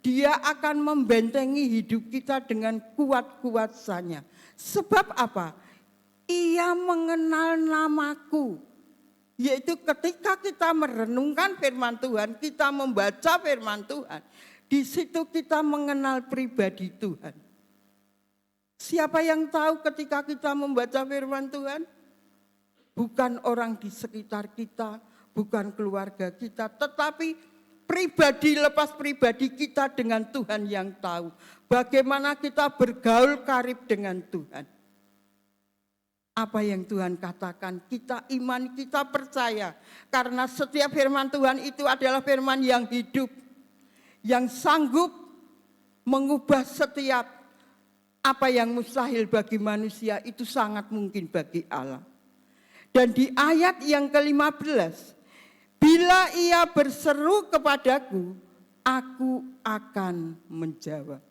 Dia akan membentengi hidup kita dengan kuat-kuasanya. Sebab apa? Ia mengenal namaku. Yaitu ketika kita merenungkan firman Tuhan, kita membaca firman Tuhan, di situ kita mengenal pribadi Tuhan. Siapa yang tahu ketika kita membaca firman Tuhan? Bukan orang di sekitar kita, bukan keluarga kita, tetapi pribadi lepas pribadi kita dengan Tuhan yang tahu. Bagaimana kita bergaul karib dengan Tuhan. Apa yang Tuhan katakan, kita iman, kita percaya. Karena setiap firman Tuhan itu adalah firman yang hidup, yang sanggup mengubah setiap apa yang mustahil bagi manusia itu sangat mungkin bagi Allah. Dan di ayat yang ke-15, bila ia berseru kepadaku, aku akan menjawab.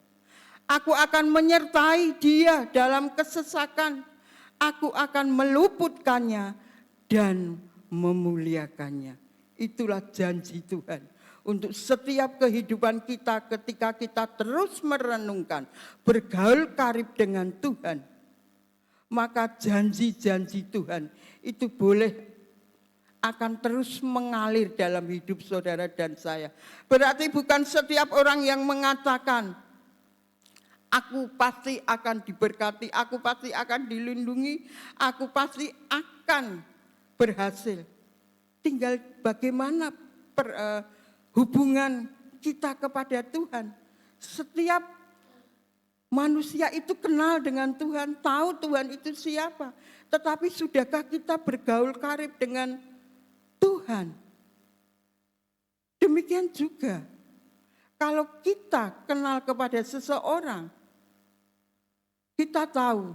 Aku akan menyertai dia dalam kesesakan. Aku akan meluputkannya dan memuliakannya. Itulah janji Tuhan. Untuk setiap kehidupan kita ketika kita terus merenungkan, bergaul karib dengan Tuhan, maka janji-janji Tuhan itu boleh akan terus mengalir dalam hidup saudara dan saya. Berarti bukan setiap orang yang mengatakan, aku pasti akan diberkati, aku pasti akan dilindungi, aku pasti akan berhasil. Tinggal bagaimana hubungan kita kepada Tuhan. Setiap manusia itu kenal dengan Tuhan, tahu Tuhan itu siapa. Tetapi sudahkah kita bergaul karib dengan Tuhan? Demikian juga, kalau kita kenal kepada seseorang, kita tahu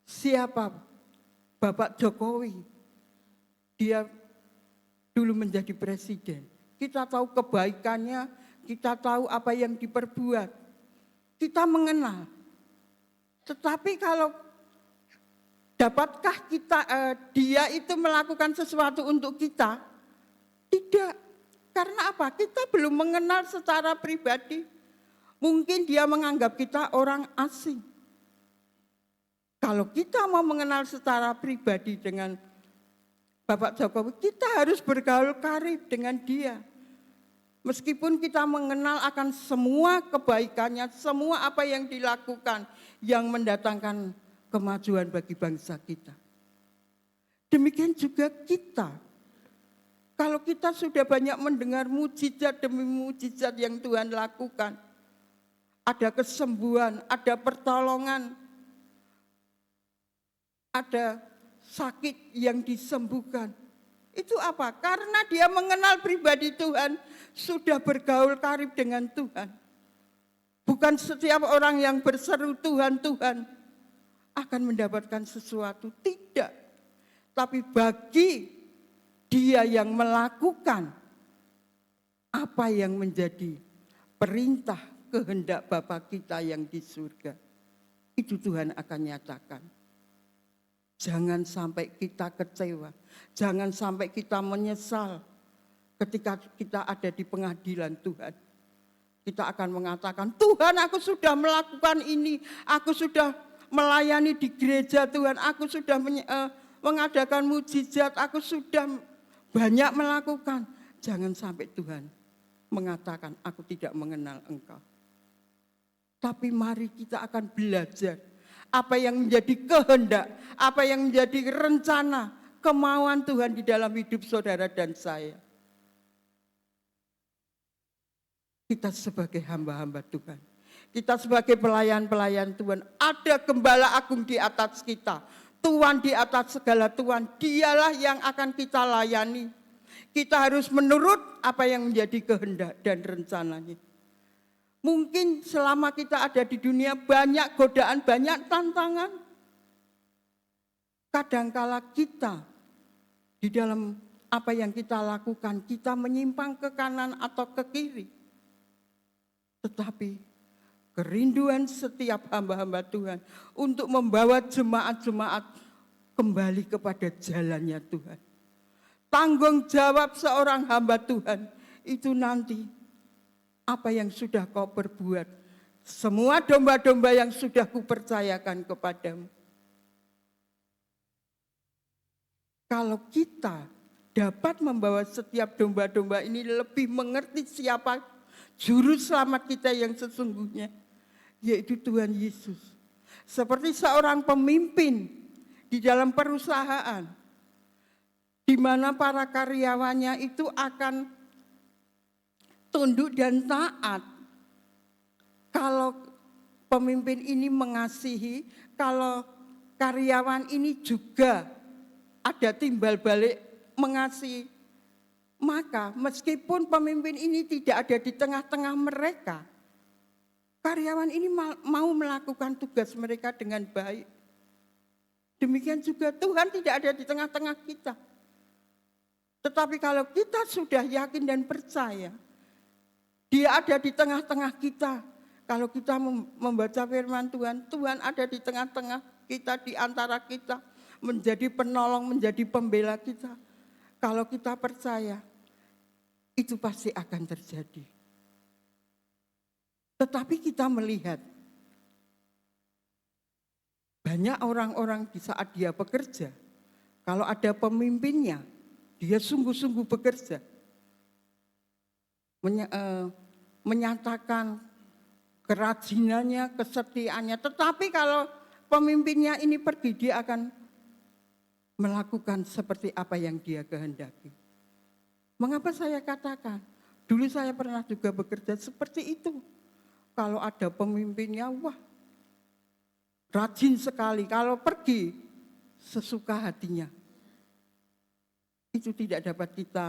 siapa Bapak Jokowi. Dia dulu menjadi presiden. Kita tahu kebaikannya, kita tahu apa yang diperbuat. Kita mengenal. Tetapi kalau dapatkah dia itu melakukan sesuatu untuk kita? Tidak. Karena apa? Kita belum mengenal secara pribadi. Mungkin dia menganggap kita orang asing. Kalau kita mau mengenal secara pribadi dengan Bapak Jokowi, kita harus bergaul karib dengan dia. Meskipun kita mengenal akan semua kebaikannya, semua apa yang dilakukan yang mendatangkan kemajuan bagi bangsa kita. Demikian juga kita. Kalau kita sudah banyak mendengar mujizat demi mujizat yang Tuhan lakukan, ada kesembuhan, ada pertolongan, ada sakit yang disembuhkan. Itu apa? Karena dia mengenal pribadi Tuhan, sudah bergaul karib dengan Tuhan. Bukan setiap orang yang berseru Tuhan, Tuhan akan mendapatkan sesuatu. Tidak. Tapi bagi dia yang melakukan apa yang menjadi perintah kehendak Bapa kita yang di surga, itu Tuhan akan nyatakan. Jangan sampai kita kecewa, jangan sampai kita menyesal ketika kita ada di pengadilan Tuhan. Kita akan mengatakan, Tuhan aku sudah melakukan ini, aku sudah melayani di gereja Tuhan, aku sudah mengadakan mujizat, aku sudah banyak melakukan. Jangan sampai Tuhan mengatakan, aku tidak mengenal engkau. Tapi mari kita akan belajar apa yang menjadi kehendak, apa yang menjadi rencana, kemauan Tuhan di dalam hidup saudara dan saya. Kita sebagai hamba-hamba Tuhan, kita sebagai pelayan-pelayan Tuhan, ada gembala agung di atas kita. Tuhan di atas segala Tuhan, dialah yang akan kita layani. Kita harus menurut apa yang menjadi kehendak dan rencananya. Mungkin selama kita ada di dunia banyak godaan, banyak tantangan. kadangkala kita di dalam apa yang kita lakukan, kita menyimpang ke kanan atau ke kiri. Tetapi kerinduan setiap hamba-hamba Tuhan untuk membawa jemaat-jemaat kembali kepada jalannya Tuhan. Tanggung jawab seorang hamba Tuhan itu nanti apa yang sudah kau perbuat. Semua domba-domba yang sudah kupercayakan kepadamu. Kalau kita dapat membawa setiap domba-domba ini lebih mengerti siapa juru selamat kita yang sesungguhnya, yaitu Tuhan Yesus. Seperti seorang pemimpin di dalam perusahaan, di mana para karyawannya itu akan tunduk dan taat. Kalau pemimpin ini mengasihi, kalau karyawan ini juga ada timbal balik mengasihi, maka meskipun pemimpin ini tidak ada di tengah-tengah mereka, karyawan ini mau melakukan tugas mereka dengan baik. Demikian juga Tuhan tidak ada di tengah-tengah kita. Tetapi kalau kita sudah yakin dan percaya, Dia ada di tengah-tengah kita. Kalau kita membaca firman Tuhan, Tuhan ada di tengah-tengah kita, di antara kita, menjadi penolong, menjadi pembela kita. Kalau kita percaya, itu pasti akan terjadi. Tetapi kita melihat, banyak orang-orang di saat dia bekerja, kalau ada pemimpinnya, dia sungguh-sungguh bekerja. Menyatakan kerajinannya, kesetiaannya. Tetapi kalau pemimpinnya ini pergi, dia akan melakukan seperti apa yang dia kehendaki. Mengapa saya katakan? Dulu saya pernah juga bekerja seperti itu. Kalau ada pemimpinnya, wah, rajin sekali. Kalau pergi, sesuka hatinya. Itu tidak dapat kita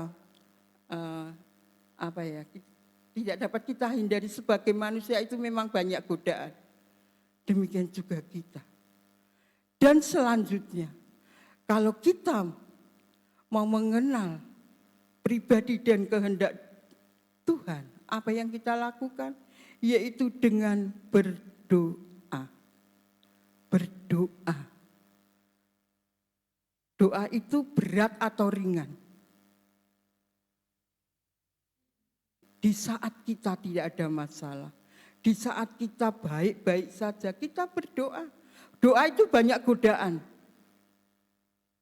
tidak dapat kita hindari sebagai manusia, itu memang banyak godaan. Demikian juga kita. Dan selanjutnya, kalau kita mau mengenal pribadi dan kehendak Tuhan, apa yang kita lakukan? Yaitu dengan berdoa. Berdoa. Doa itu berat atau ringan? Di saat kita tidak ada masalah, di saat kita baik-baik saja, kita berdoa. Doa itu banyak godaan.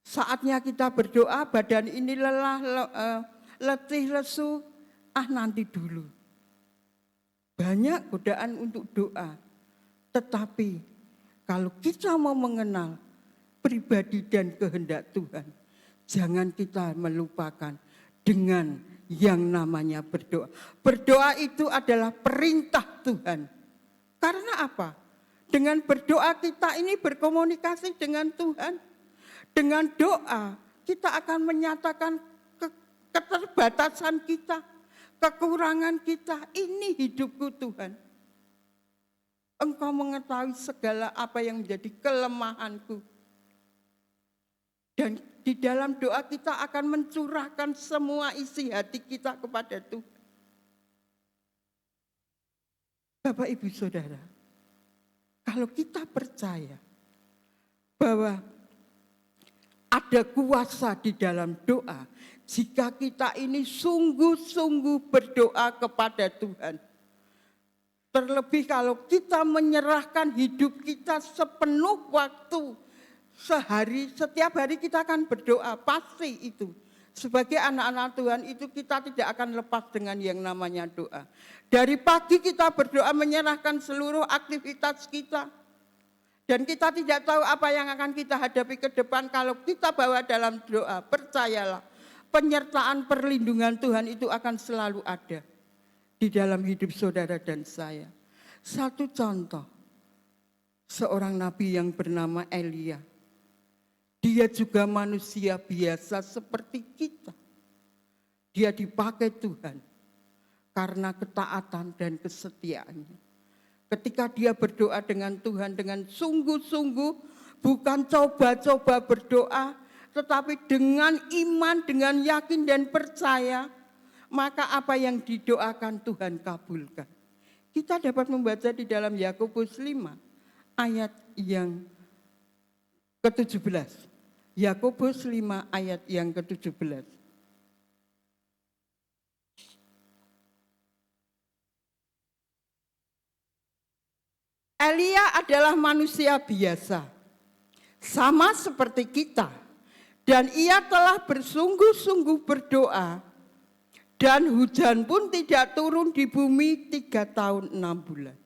Saatnya kita berdoa, badan ini lelah, letih, lesu, nanti dulu. Banyak godaan untuk doa. Tetapi kalau kita mau mengenal pribadi dan kehendak Tuhan, jangan kita melupakan dengan yang namanya berdoa. Berdoa itu adalah perintah Tuhan. Karena apa? Dengan berdoa kita ini berkomunikasi dengan Tuhan. Dengan doa kita akan menyatakan keterbatasan kita, kekurangan kita. Ini hidupku Tuhan. Engkau mengetahui segala apa yang menjadi kelemahanku. Dan di dalam doa kita akan mencurahkan semua isi hati kita kepada Tuhan. Bapak, Ibu, Saudara, kalau kita percaya bahwa ada kuasa di dalam doa, jika kita ini sungguh-sungguh berdoa kepada Tuhan. Terlebih kalau kita menyerahkan hidup kita sepenuh waktu, setiap hari kita akan berdoa, pasti itu. Sebagai anak-anak Tuhan itu kita tidak akan lepas dengan yang namanya doa. Dari pagi kita berdoa menyerahkan seluruh aktivitas kita. Dan kita tidak tahu apa yang akan kita hadapi ke depan kalau kita bawa dalam doa. Percayalah, penyertaan perlindungan Tuhan itu akan selalu ada di dalam hidup saudara dan saya. Satu contoh, seorang nabi yang bernama Elia. Dia juga manusia biasa seperti kita. Dia dipakai Tuhan karena ketaatan dan kesetiaannya. Ketika dia berdoa dengan Tuhan dengan sungguh-sungguh, bukan coba-coba berdoa, tetapi dengan iman, dengan yakin dan percaya, maka apa yang didoakan Tuhan kabulkan. Kita dapat membaca di dalam Yakobus 5 ayat yang ke-17. Yakobus 5 ayat yang ke-17. Elia adalah manusia biasa, sama seperti kita. Dan ia telah bersungguh-sungguh berdoa, dan hujan pun tidak turun di bumi 3 tahun 6 bulan.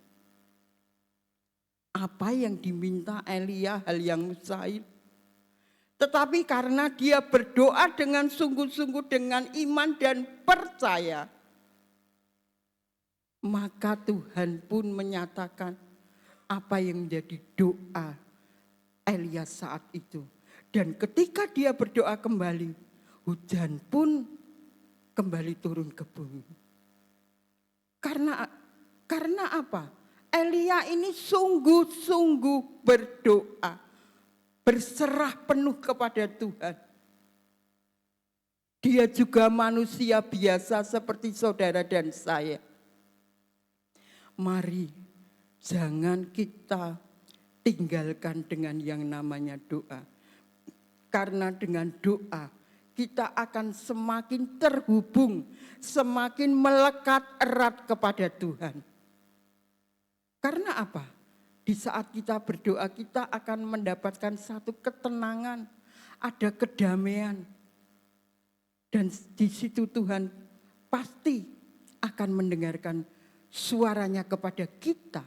Apa yang diminta Elia hal yang mustahil. Tetapi karena dia berdoa dengan sungguh-sungguh, dengan iman dan percaya, maka Tuhan pun menyatakan apa yang menjadi doa Elia saat itu. Dan ketika dia berdoa kembali, hujan pun kembali turun ke bumi. Karena apa? Elia ini sungguh-sungguh berdoa, berserah penuh kepada Tuhan. Dia juga manusia biasa seperti saudara dan saya. Mari jangan kita tinggalkan dengan yang namanya doa. Karena dengan doa kita akan semakin terhubung, semakin melekat erat kepada Tuhan. Karena apa? Di saat kita berdoa kita akan mendapatkan satu ketenangan, ada kedamaian. Dan di situ Tuhan pasti akan mendengarkan suaranya kepada kita.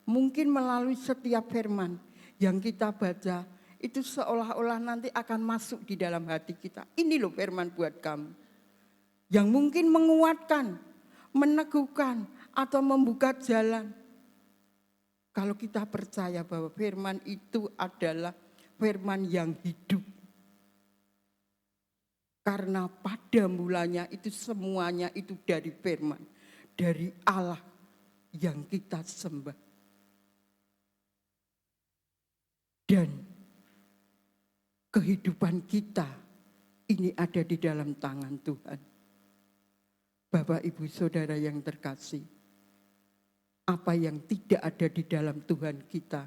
Mungkin melalui setiap firman yang kita baca, itu seolah-olah nanti akan masuk di dalam hati kita. Ini loh firman buat kamu. Yang mungkin menguatkan, meneguhkan, atau membuka jalan. Kalau kita percaya bahwa firman itu adalah firman yang hidup. Karena pada mulanya itu semuanya itu dari firman. Dari Allah yang kita sembah. Dan kehidupan kita ini ada di dalam tangan Tuhan. Bapak, Ibu, Saudara yang terkasih, apa yang tidak ada di dalam Tuhan kita,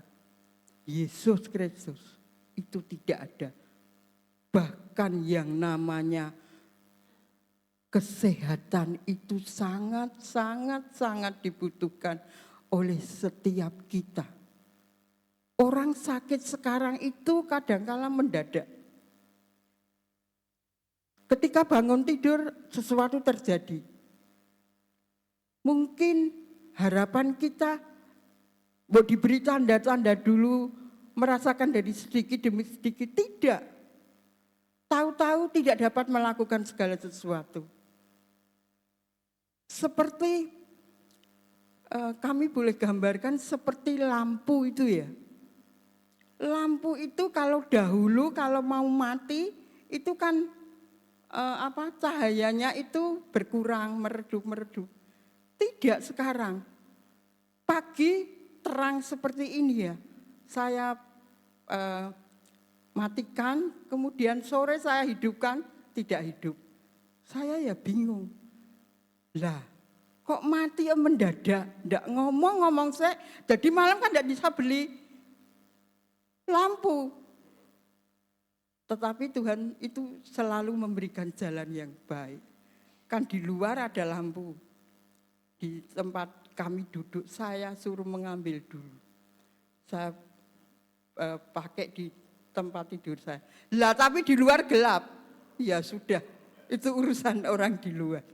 Yesus Kristus, itu tidak ada. Bahkan yang namanya kesehatan itu sangat dibutuhkan oleh setiap kita. Orang sakit sekarang itu kadang-kala mendadak. Ketika bangun tidur sesuatu terjadi. Mungkin harapan kita mau diberi tanda-tanda dulu, merasakan dari sedikit demi sedikit. Tidak. Tahu-tahu tidak dapat melakukan segala sesuatu. Seperti kami boleh gambarkan seperti lampu itu ya. Lampu itu kalau dahulu kalau mau mati itu kan cahayanya itu berkurang, meredup. Tidak sekarang. Pagi terang seperti ini ya. Saya matikan, kemudian sore saya hidupkan, tidak hidup. Saya ya bingung. Lah, kok mati ya mendadak? Ndak ngomong saya. Jadi malam kan tidak bisa beli lampu. Tetapi Tuhan itu selalu memberikan jalan yang baik. Kan di luar ada lampu. Di tempat kami duduk, saya suruh mengambil dulu. Saya pakai di tempat tidur saya. Lah tapi di luar gelap. Ya sudah, itu urusan orang di luar.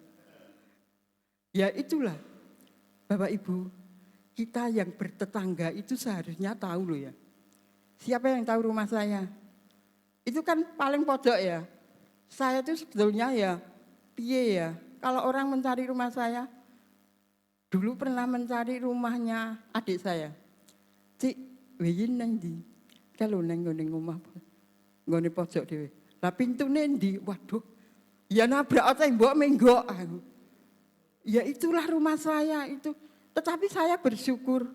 Ya itulah, Bapak Ibu, kita yang bertetangga itu seharusnya tahu loh ya. Siapa yang tahu rumah saya? Itu kan paling pojok ya. Saya itu sebetulnya ya, piye ya. Kalau orang mencari rumah saya, dulu pernah mencari rumahnya adik saya. Cik, weyin nang ndi? Kalau nang ngene omah. Ngene pojok dhewe. Lah pintune ndi? Waduh. Ya nabrak tembok menggok aku. Ya itulah rumah saya itu. Tetapi saya bersyukur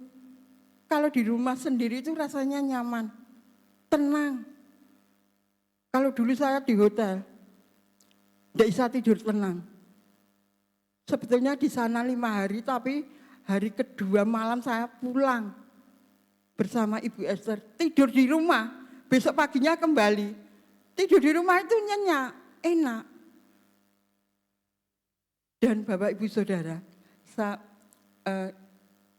kalau di rumah sendiri itu rasanya nyaman. tenang. Kalau dulu saya di hotel, tidak bisa tidur tenang. Sebetulnya di sana 5 hari, tapi hari kedua malam saya pulang bersama Ibu Esther. Tidur di rumah, besok paginya kembali. Tidur di rumah itu nyenyak, enak. Dan Bapak Ibu Saudara,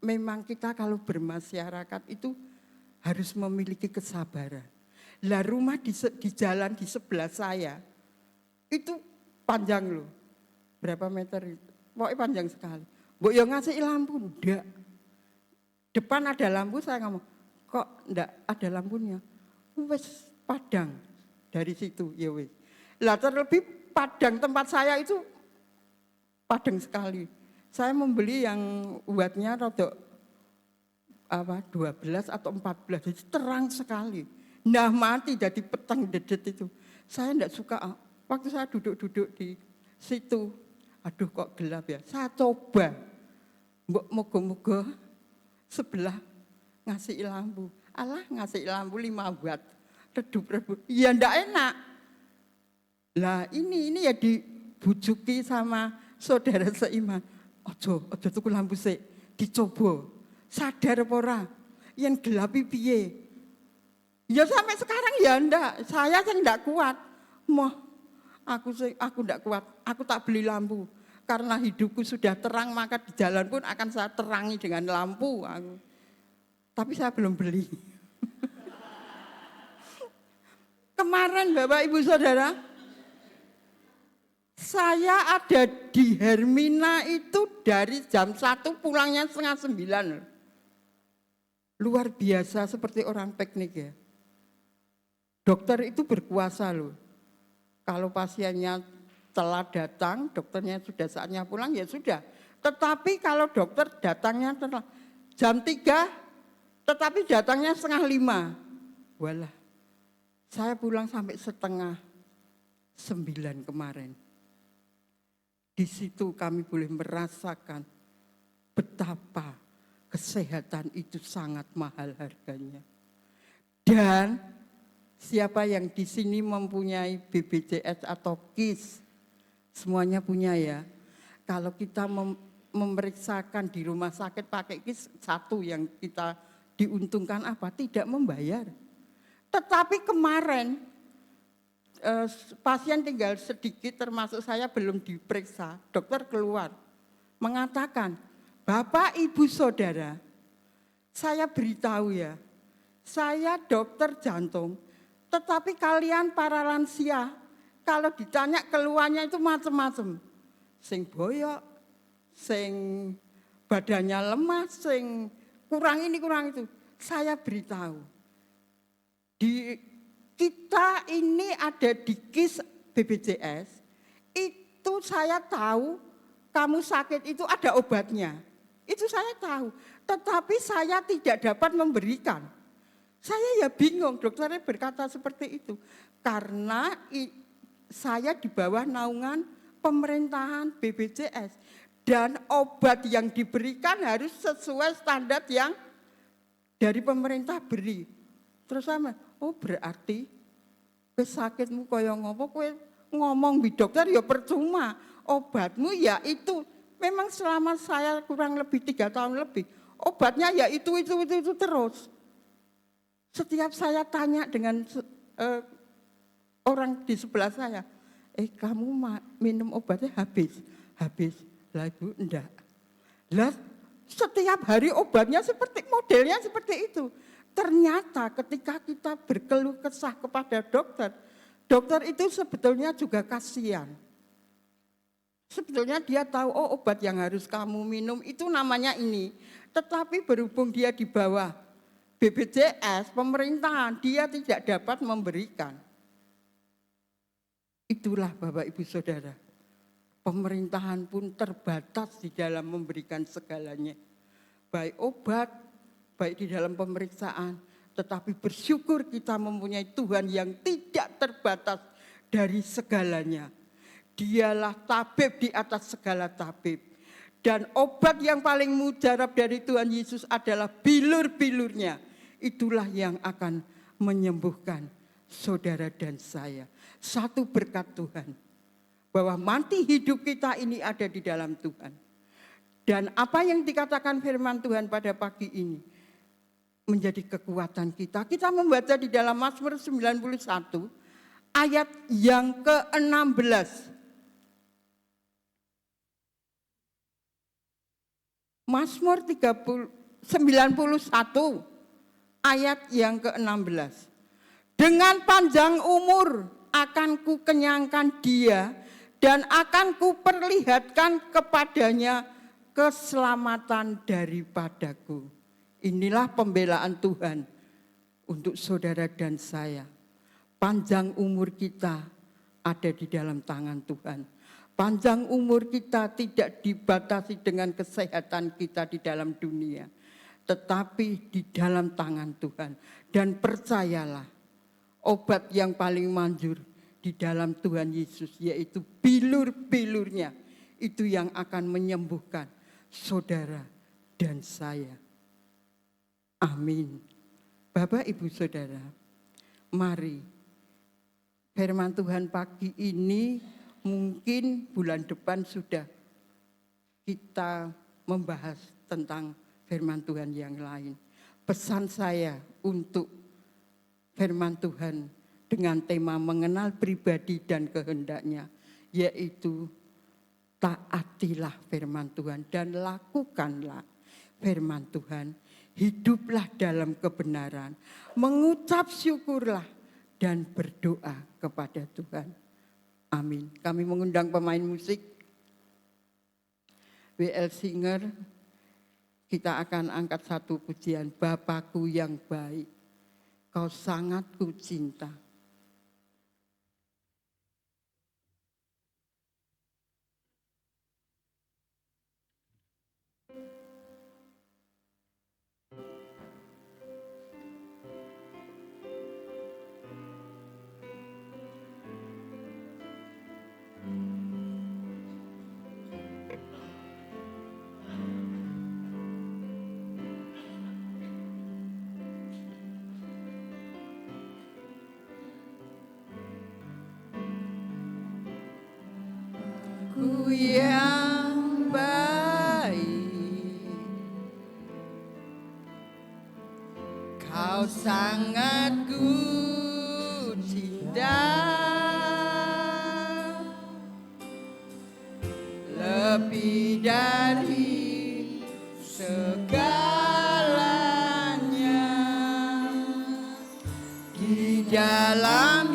memang kita kalau bermasyarakat itu harus memiliki kesabaran. Lah rumah di jalan di sebelah saya itu panjang loh. Berapa meter itu? Pokoknya panjang sekali. Mbok yo ngasih lampu, ndak. Depan ada lampu, saya ngomong, kok ndak ada lampunya? Wes padang dari situ, ya wes. Lah terlebih padang tempat saya itu padang sekali. Saya membeli yang wattnya rodok 12 atau 14, jadi terang sekali. Nah mati jadi petang dedet itu. Saya enggak suka, waktu saya duduk-duduk di situ, aduh kok gelap ya. Saya coba, moga-moga sebelah ngasih lampu. Alah ngasih lampu 5 watt, redup-redup. Ya enggak enak. Lah ini ya dibujuki sama saudara seiman. Ojo tuku lampu sik, dicoba. Sadar apa ora? Yen gelap piye? Ya sampai sekarang ya enggak, saya sing enggak kuat. Aku enggak kuat, aku tak beli lampu. Karena hidupku sudah terang, maka di jalan pun akan saya terangi dengan lampu. Tapi saya belum beli. Kemarin Bapak Ibu Saudara, saya ada di Hermina itu dari jam 1 pulangnya 8:30. Luar biasa seperti orang piknik ya. Dokter itu berkuasa loh. Kalau pasiennya telah datang, dokternya sudah saatnya pulang, ya sudah. Tetapi kalau dokter datangnya telah jam 3, tetapi datangnya 4:30. Walah, saya pulang sampai 8:30 kemarin. Di situ kami boleh merasakan betapa kesehatan itu sangat mahal harganya. Dan siapa yang di sini mempunyai BPJS atau KIS, semuanya punya ya. Kalau kita memeriksakan di rumah sakit pakai KIS, satu yang kita diuntungkan apa? Tidak membayar. Tetapi kemarin pasien tinggal sedikit, termasuk saya belum diperiksa. Dokter keluar mengatakan, Bapak Ibu Saudara, saya beritahu ya, saya dokter jantung. Tetapi kalian para lansia, kalau ditanya keluhannya itu macam-macam. Sing boyok, sing badannya lemah, sing kurang ini kurang itu. Saya beritahu, di kita ini ada di KIS BPJS, itu saya tahu kamu sakit itu ada obatnya. Itu saya tahu, tetapi saya tidak dapat memberikan. Saya ya bingung, dokternya berkata seperti itu. Karena saya di bawah naungan pemerintahan BPJS. Dan obat yang diberikan harus sesuai standar yang dari pemerintah beri. Terus sama, berarti sakitmu kaya ngopo, kowe ngomong bi dokter ya percuma. Obatmu ya itu, memang selama saya kurang lebih 3 tahun lebih, obatnya ya itu terus. Setiap saya tanya dengan orang di sebelah saya, kamu minum obatnya habis. Lah Ibu, enggak. Lah setiap hari obatnya modelnya seperti itu. Ternyata ketika kita berkeluh kesah kepada dokter itu sebetulnya juga kasihan. Sebetulnya dia tahu, obat yang harus kamu minum itu namanya ini. Tetapi berhubung dia di bawah BPJS, pemerintahan, dia tidak dapat memberikan. Itulah Bapak Ibu Saudara, pemerintahan pun terbatas di dalam memberikan segalanya. Baik obat, baik di dalam pemeriksaan, tetapi bersyukur kita mempunyai Tuhan yang tidak terbatas dari segalanya. Dialah tabib di atas segala tabib. Dan obat yang paling mujarab dari Tuhan Yesus adalah bilur-bilurnya. Itulah yang akan menyembuhkan saudara dan saya. Satu berkat Tuhan, bahwa mati hidup kita ini ada di dalam Tuhan. Dan apa yang dikatakan firman Tuhan pada pagi ini menjadi kekuatan kita. Kita membaca di dalam Mazmur 91 ayat yang ke-16. Mazmur 91 ayat yang ke-16. Dengan panjang umur akan ku kenyangkan dia dan akan ku perlihatkan kepadanya keselamatan daripadaku. Inilah pembelaan Tuhan untuk saudara dan saya. Panjang umur kita ada di dalam tangan Tuhan. Panjang umur kita tidak dibatasi dengan kesehatan kita di dalam dunia, tetapi di dalam tangan Tuhan. Dan percayalah, obat yang paling manjur di dalam Tuhan Yesus, yaitu bilur-bilurnya, itu yang akan menyembuhkan saudara dan saya. Amin. Bapak, Ibu, Saudara, mari firman Tuhan pagi ini, mungkin bulan depan sudah kita membahas tentang firman Tuhan yang lain. Pesan saya untuk firman Tuhan dengan tema mengenal pribadi dan kehendaknya, yaitu taatilah firman Tuhan dan lakukanlah firman Tuhan. Hiduplah dalam kebenaran, mengucap syukurlah dan berdoa kepada Tuhan. Amin. Kami mengundang pemain musik WL Singer. Kita akan angkat satu pujian, Bapakku yang baik, kau sangat ku cinta. Ku yang baik, kau sangat ku cinta, lebih dari segalanya di dalam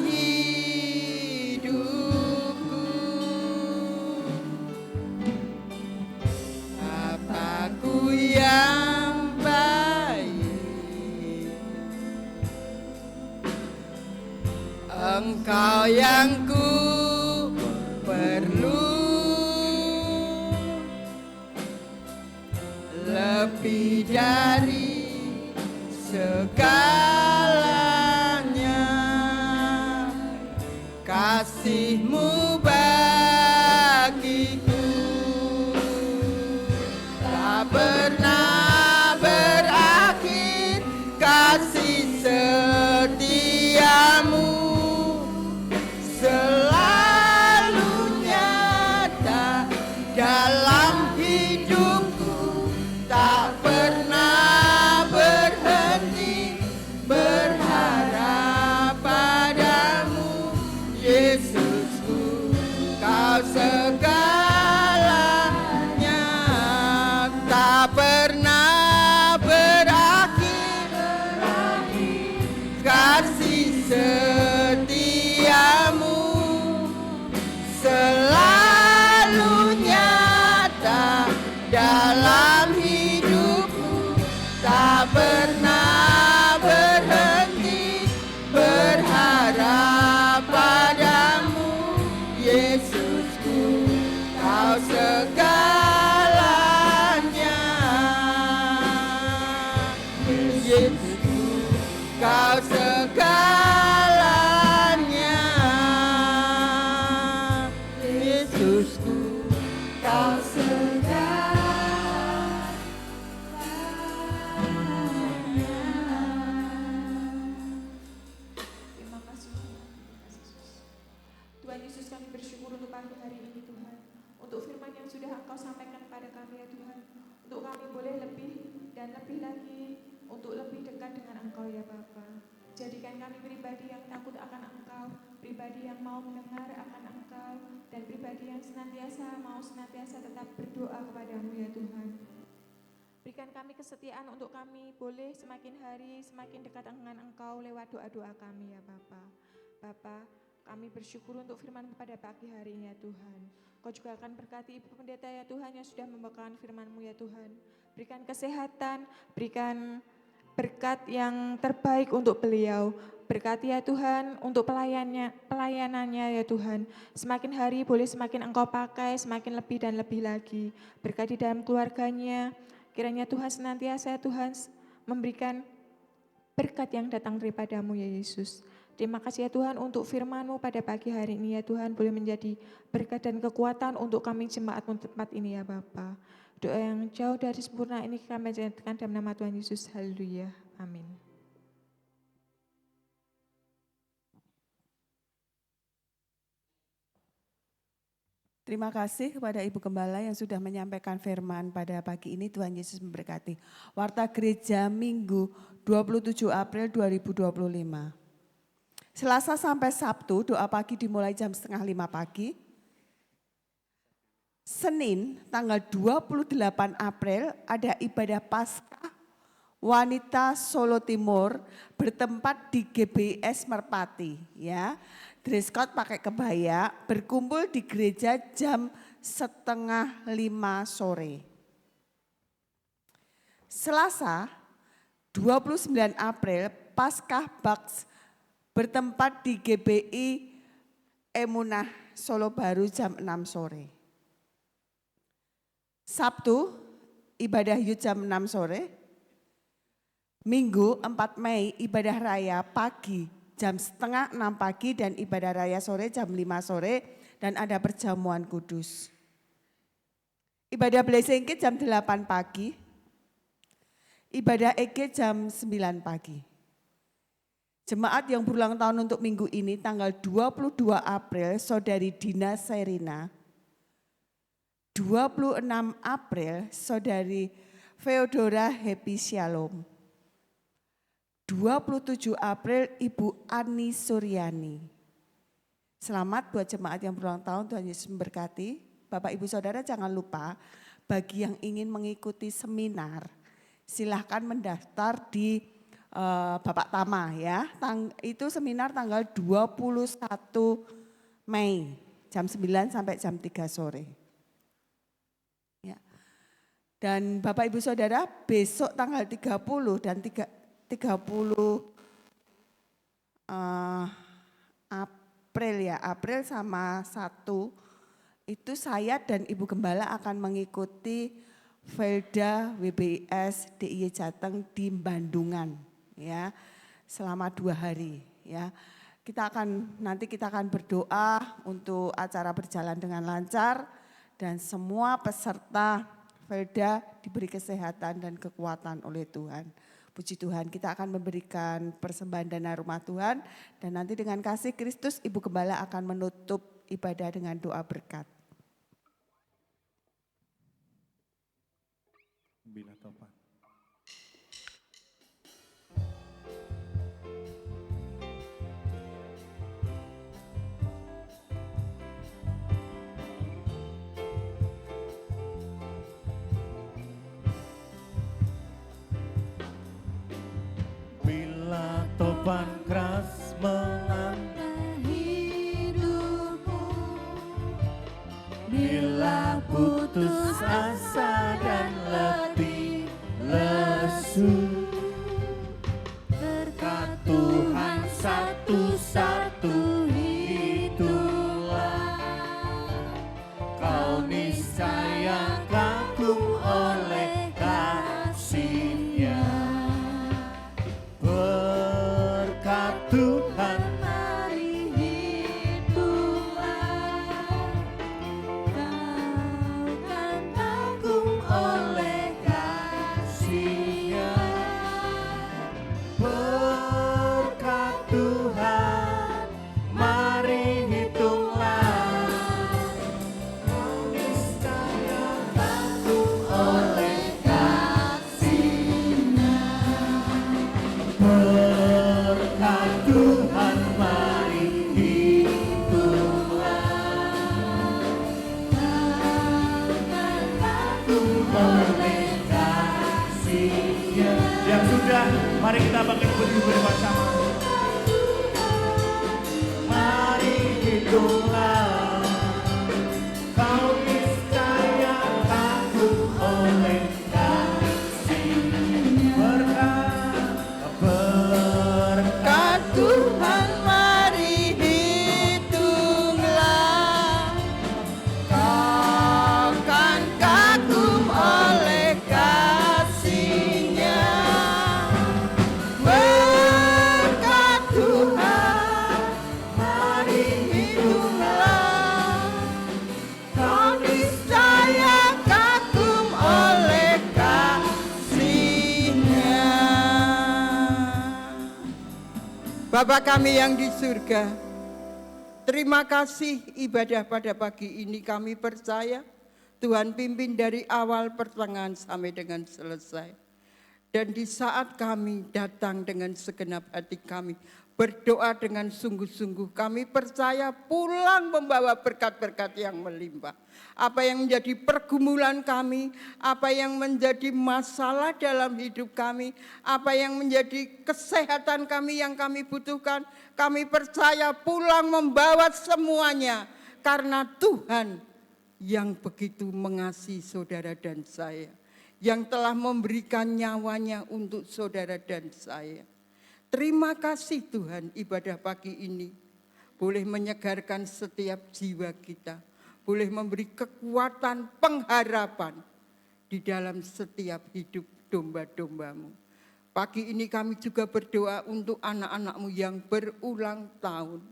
Engkau yang ku perlu, lebih dari segalanya. Kasih-Mu bagiku tak pernah berakhir, kasih setiamu selalu nyata dalam hidupku, tak pernah berhenti berharap padamu, Yesusku, kau segalanya, tak pernah berakhir, kasih setiamu selalu nyata dalam hidupku, tak pernah berhenti berharap padamu, Yesusku, kau segalanya, Yesusku, kau segalanya, Yesusku, kau segalanya. boleh lebih dan lebih lagi untuk lebih dekat dengan Engkau ya Bapa. Jadikan kami pribadi yang takut akan Engkau, pribadi yang mau mendengar akan Engkau, dan pribadi yang senantiasa tetap berdoa kepadamu ya Tuhan. Berikan kami kesetiaan untuk kami boleh semakin hari semakin dekat dengan Engkau lewat doa-doa kami ya Bapa. Bapa, kami bersyukur untuk firman-Mu pada pagi hari ini ya Tuhan. Kau juga akan berkati Ibu Pendeta ya Tuhan yang sudah membawakan firman-Mu ya Tuhan. Berikan kesehatan, berikan berkat yang terbaik untuk beliau. Berkati ya Tuhan untuk pelayanannya ya Tuhan. Semakin hari boleh semakin Engkau pakai, semakin lebih dan lebih lagi. Berkati dalam keluarganya. Kiranya Tuhan senantiasa Tuhan memberikan berkat yang datang daripada-Mu ya Yesus. Terima kasih ya Tuhan untuk firman-Mu pada pagi hari ini ya Tuhan. Boleh menjadi berkat dan kekuatan untuk kami jemaat-Mu tempat ini ya Bapa. Doa yang jauh dari sempurna ini kami jadikan dalam nama Tuhan Yesus. Haleluya. Amin. Terima kasih kepada Ibu Gembala yang sudah menyampaikan firman pada pagi ini. Tuhan Yesus memberkati. Warta Gereja Minggu 27 April 2025. Selasa sampai Sabtu doa pagi dimulai jam 4:30 pagi. Senin tanggal 28 April ada ibadah Paskah Wanita Solo Timur bertempat di GBS Merpati ya. Dress code pakai kebaya, berkumpul di gereja jam 4:30 sore. Selasa 29 April Paskah Baks bertempat di GBI Emunah Solo Baru jam 6 sore. Sabtu, ibadah Yud jam 6 sore. Minggu 4 Mei, ibadah raya pagi jam 5:30 pagi dan ibadah raya sore jam 5 sore dan ada perjamuan kudus. Ibadah Blessingkit jam 8 pagi. Ibadah EG jam 9 pagi. Jemaat yang berulang tahun untuk minggu ini tanggal 22 April, Saudari Dina Serina. 26 April, Saudari Feodora Happy Shalom. 27 April, Ibu Ani Suryani. Selamat buat jemaat yang berulang tahun, Tuhan Yesus memberkati. Bapak Ibu Saudara jangan lupa, bagi yang ingin mengikuti seminar, silahkan mendaftar di Bapak Tama ya. Itu seminar tanggal 21 Mei, jam 9 sampai jam 3 sore. Dan Bapak Ibu Saudara besok tanggal 30 dan 30 April ya, April sama 1 itu saya dan Ibu Gembala akan mengikuti Velda WBS DIY Jateng di Bandungan ya, selama 2 hari ya. Nanti kita akan berdoa untuk acara berjalan dengan lancar dan semua peserta Velda diberi kesehatan dan kekuatan oleh Tuhan. Puji Tuhan, kita akan memberikan persembahan dana rumah Tuhan dan nanti dengan kasih Kristus Ibu Gembala akan menutup ibadah dengan doa berkat. Bila topan. Bila topan keras melanda hidupmu, bila putus asa dan letih lesu, berkat Tuhan satu-satu itulah, kau niscaya kagum oleh kasih-Nya. Berkat oleh kasih-Nya. Yang sudah, mari kita bangkit berdiri bersama. Mari hitunglah, kau niscaya kagum oleh kasih-Nya. Berkat Tuhan mari hitunglah, kau kan kagum oleh kasih-Nya. Berkat Tuhan mari hitunglah, kau niscaya kagum oleh kasih-Nya. Bapa kami yang di surga, terima kasih ibadah pada pagi ini kami percaya Tuhan pimpin dari awal pertengahan sampai dengan selesai. Dan di saat kami datang dengan segenap hati kami, berdoa dengan sungguh-sungguh, kami percaya pulang membawa berkat-berkat yang melimpah. Apa yang menjadi pergumulan kami, apa yang menjadi masalah dalam hidup kami, apa yang menjadi kesehatan kami yang kami butuhkan, kami percaya pulang membawa semuanya. Karena Tuhan yang begitu mengasihi saudara dan saya, yang telah memberikan nyawanya untuk saudara dan saya. Terima kasih Tuhan, ibadah pagi ini boleh menyegarkan setiap jiwa kita, boleh memberi kekuatan pengharapan di dalam setiap hidup domba-dombamu. Pagi ini kami juga berdoa untuk anak-anakmu yang berulang tahun.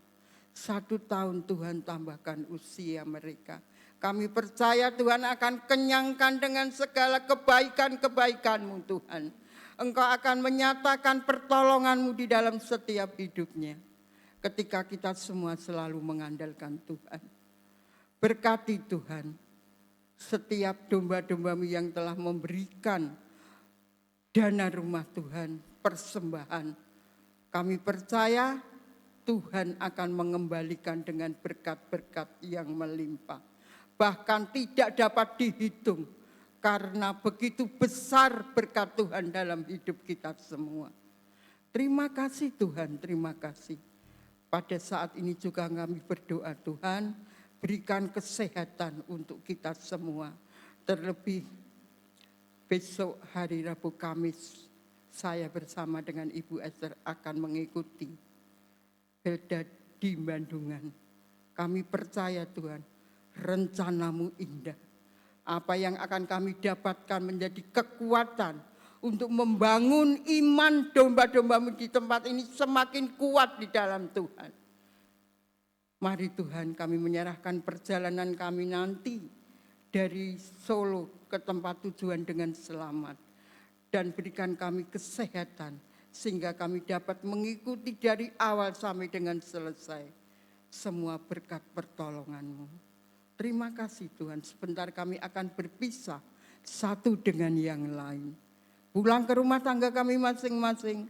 1 tahun Tuhan tambahkan usia mereka. Kami percaya Tuhan akan kenyangkan dengan segala kebaikan-kebaikan-Mu Tuhan. Engkau akan menyatakan pertolongan-Mu di dalam setiap hidupnya. Ketika kita semua selalu mengandalkan Tuhan. Berkati Tuhan setiap domba-domba-Mu yang telah memberikan dana rumah Tuhan, persembahan. Kami percaya Tuhan akan mengembalikan dengan berkat-berkat yang melimpah. Bahkan tidak dapat dihitung karena begitu besar berkat Tuhan dalam hidup kita semua. Terima kasih Tuhan, terima kasih. Pada saat ini juga kami berdoa Tuhan, berikan kesehatan untuk kita semua. Terlebih besok hari Rabu Kamis, saya bersama dengan Ibu Esther akan mengikuti Helda di Bandungan. Kami percaya Tuhan, rencana-Mu indah. Apa yang akan kami dapatkan menjadi kekuatan untuk membangun iman domba-domba-Mu di tempat ini semakin kuat di dalam Tuhan. Mari Tuhan kami menyerahkan perjalanan kami nanti dari Solo ke tempat tujuan dengan selamat. Dan berikan kami kesehatan sehingga kami dapat mengikuti dari awal sampai dengan selesai semua berkat pertolongan-Mu. Terima kasih Tuhan, sebentar kami akan berpisah satu dengan yang lain. Pulang ke rumah tangga kami masing-masing.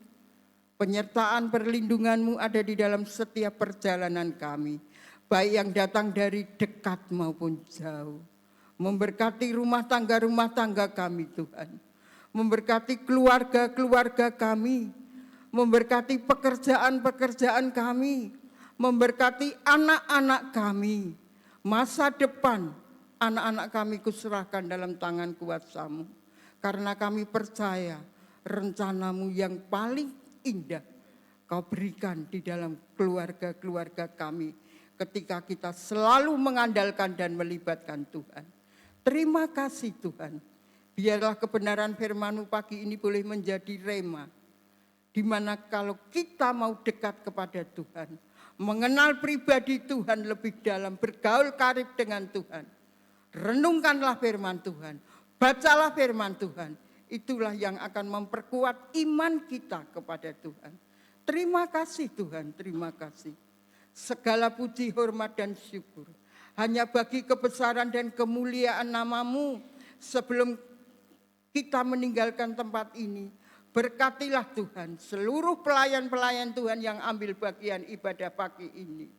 Penyertaan perlindungan-Mu ada di dalam setiap perjalanan kami. Baik yang datang dari dekat maupun jauh. Memberkati rumah tangga kami Tuhan. Memberkati keluarga-keluarga kami. Memberkati pekerjaan-pekerjaan kami. Memberkati anak-anak kami. Masa depan anak-anak kami kuserahkan dalam tangan kuasa-Mu. Karena kami percaya rencana-Mu yang paling indah Kau berikan di dalam keluarga-keluarga kami. Ketika kita selalu mengandalkan dan melibatkan Tuhan. Terima kasih Tuhan. Biarlah kebenaran firman-Mu pagi ini boleh menjadi rema. Di mana kalau kita mau dekat kepada Tuhan, mengenal pribadi Tuhan lebih dalam, bergaul karib dengan Tuhan. Renungkanlah firman Tuhan, bacalah firman Tuhan. Itulah yang akan memperkuat iman kita kepada Tuhan. Terima kasih Tuhan, terima kasih. Segala puji, hormat dan syukur hanya bagi kebesaran dan kemuliaan nama-Mu. Sebelum kita meninggalkan tempat ini, berkatilah Tuhan seluruh pelayan-pelayan Tuhan yang ambil bagian ibadah pagi ini.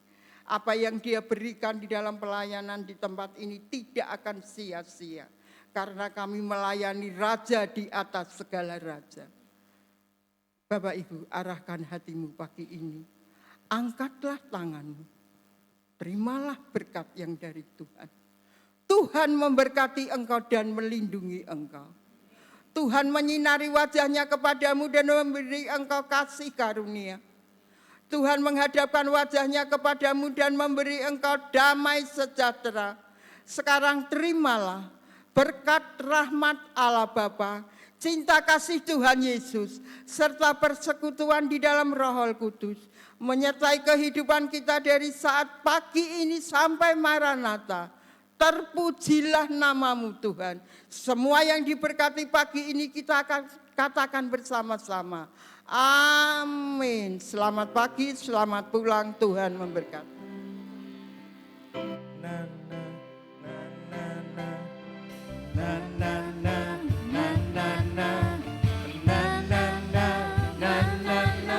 Apa yang dia berikan di dalam pelayanan di tempat ini tidak akan sia-sia. karena kami melayani Raja di atas segala raja. Bapak Ibu, arahkan hatimu pagi ini. Angkatlah tanganmu. Terimalah berkat yang dari Tuhan. Tuhan memberkati engkau dan melindungi engkau. Tuhan menyinari wajahnya kepadamu dan memberi engkau kasih karunia. Tuhan menghadapkan wajahnya kepadamu dan memberi engkau damai sejahtera. Sekarang terimalah berkat rahmat Allah Bapa, cinta kasih Tuhan Yesus, serta persekutuan di dalam Roh Kudus, menyertai kehidupan kita dari saat pagi ini sampai Maranatha. Terpujilah namamu Tuhan. Semua yang diberkati pagi ini kita akan katakan bersama-sama. Amin. Selamat pagi, selamat pulang, Tuhan memberkati. Na na na na na na na na na na na na na na na na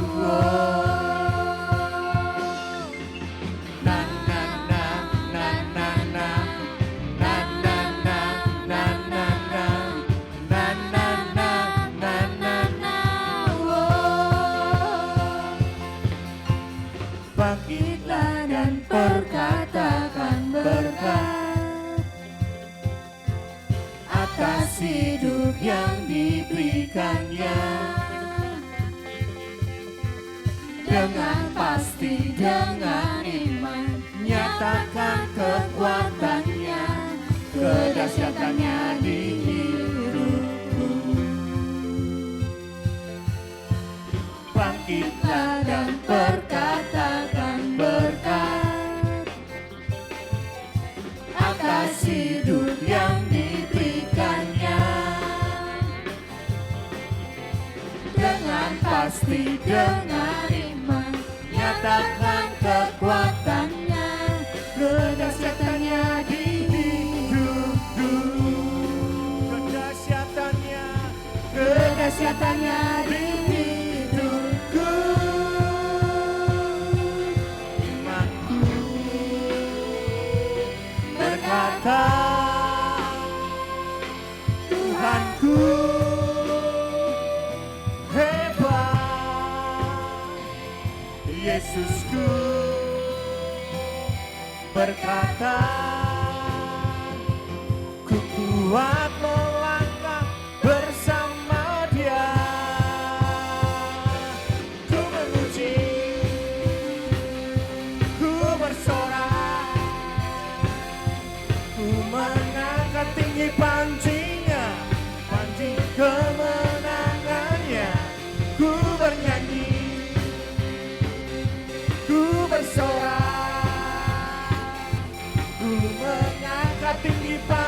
wow. Na na na na na na na na na na na na na na na na wow. Bangkitlah dan perkatakan berkat atas hidup yang diberikannya. Dengan pasti, dengan iman, nyatakan kekuatannya, kedahsyatannya di hidupku. Bangkitlah dan perkatakan berkat atas hidup yang diberikannya. Dengan pasti, dengan iman, nyatakan kekuatannya, kedahsyatannya di hidupku. Kedahsyatannya, kedahsyatannya di hidupku. Imanku berkata, Tuhanku hebat, Yesusku berkata, ku kuat melangkah bersama Dia. Ku memuji, ku bersorak, ku mengangkat tinggi pancingnya, pancing kemenangannya. Ku bernyanyi, ku bersorak, ku mengangkat tinggi pancingnya.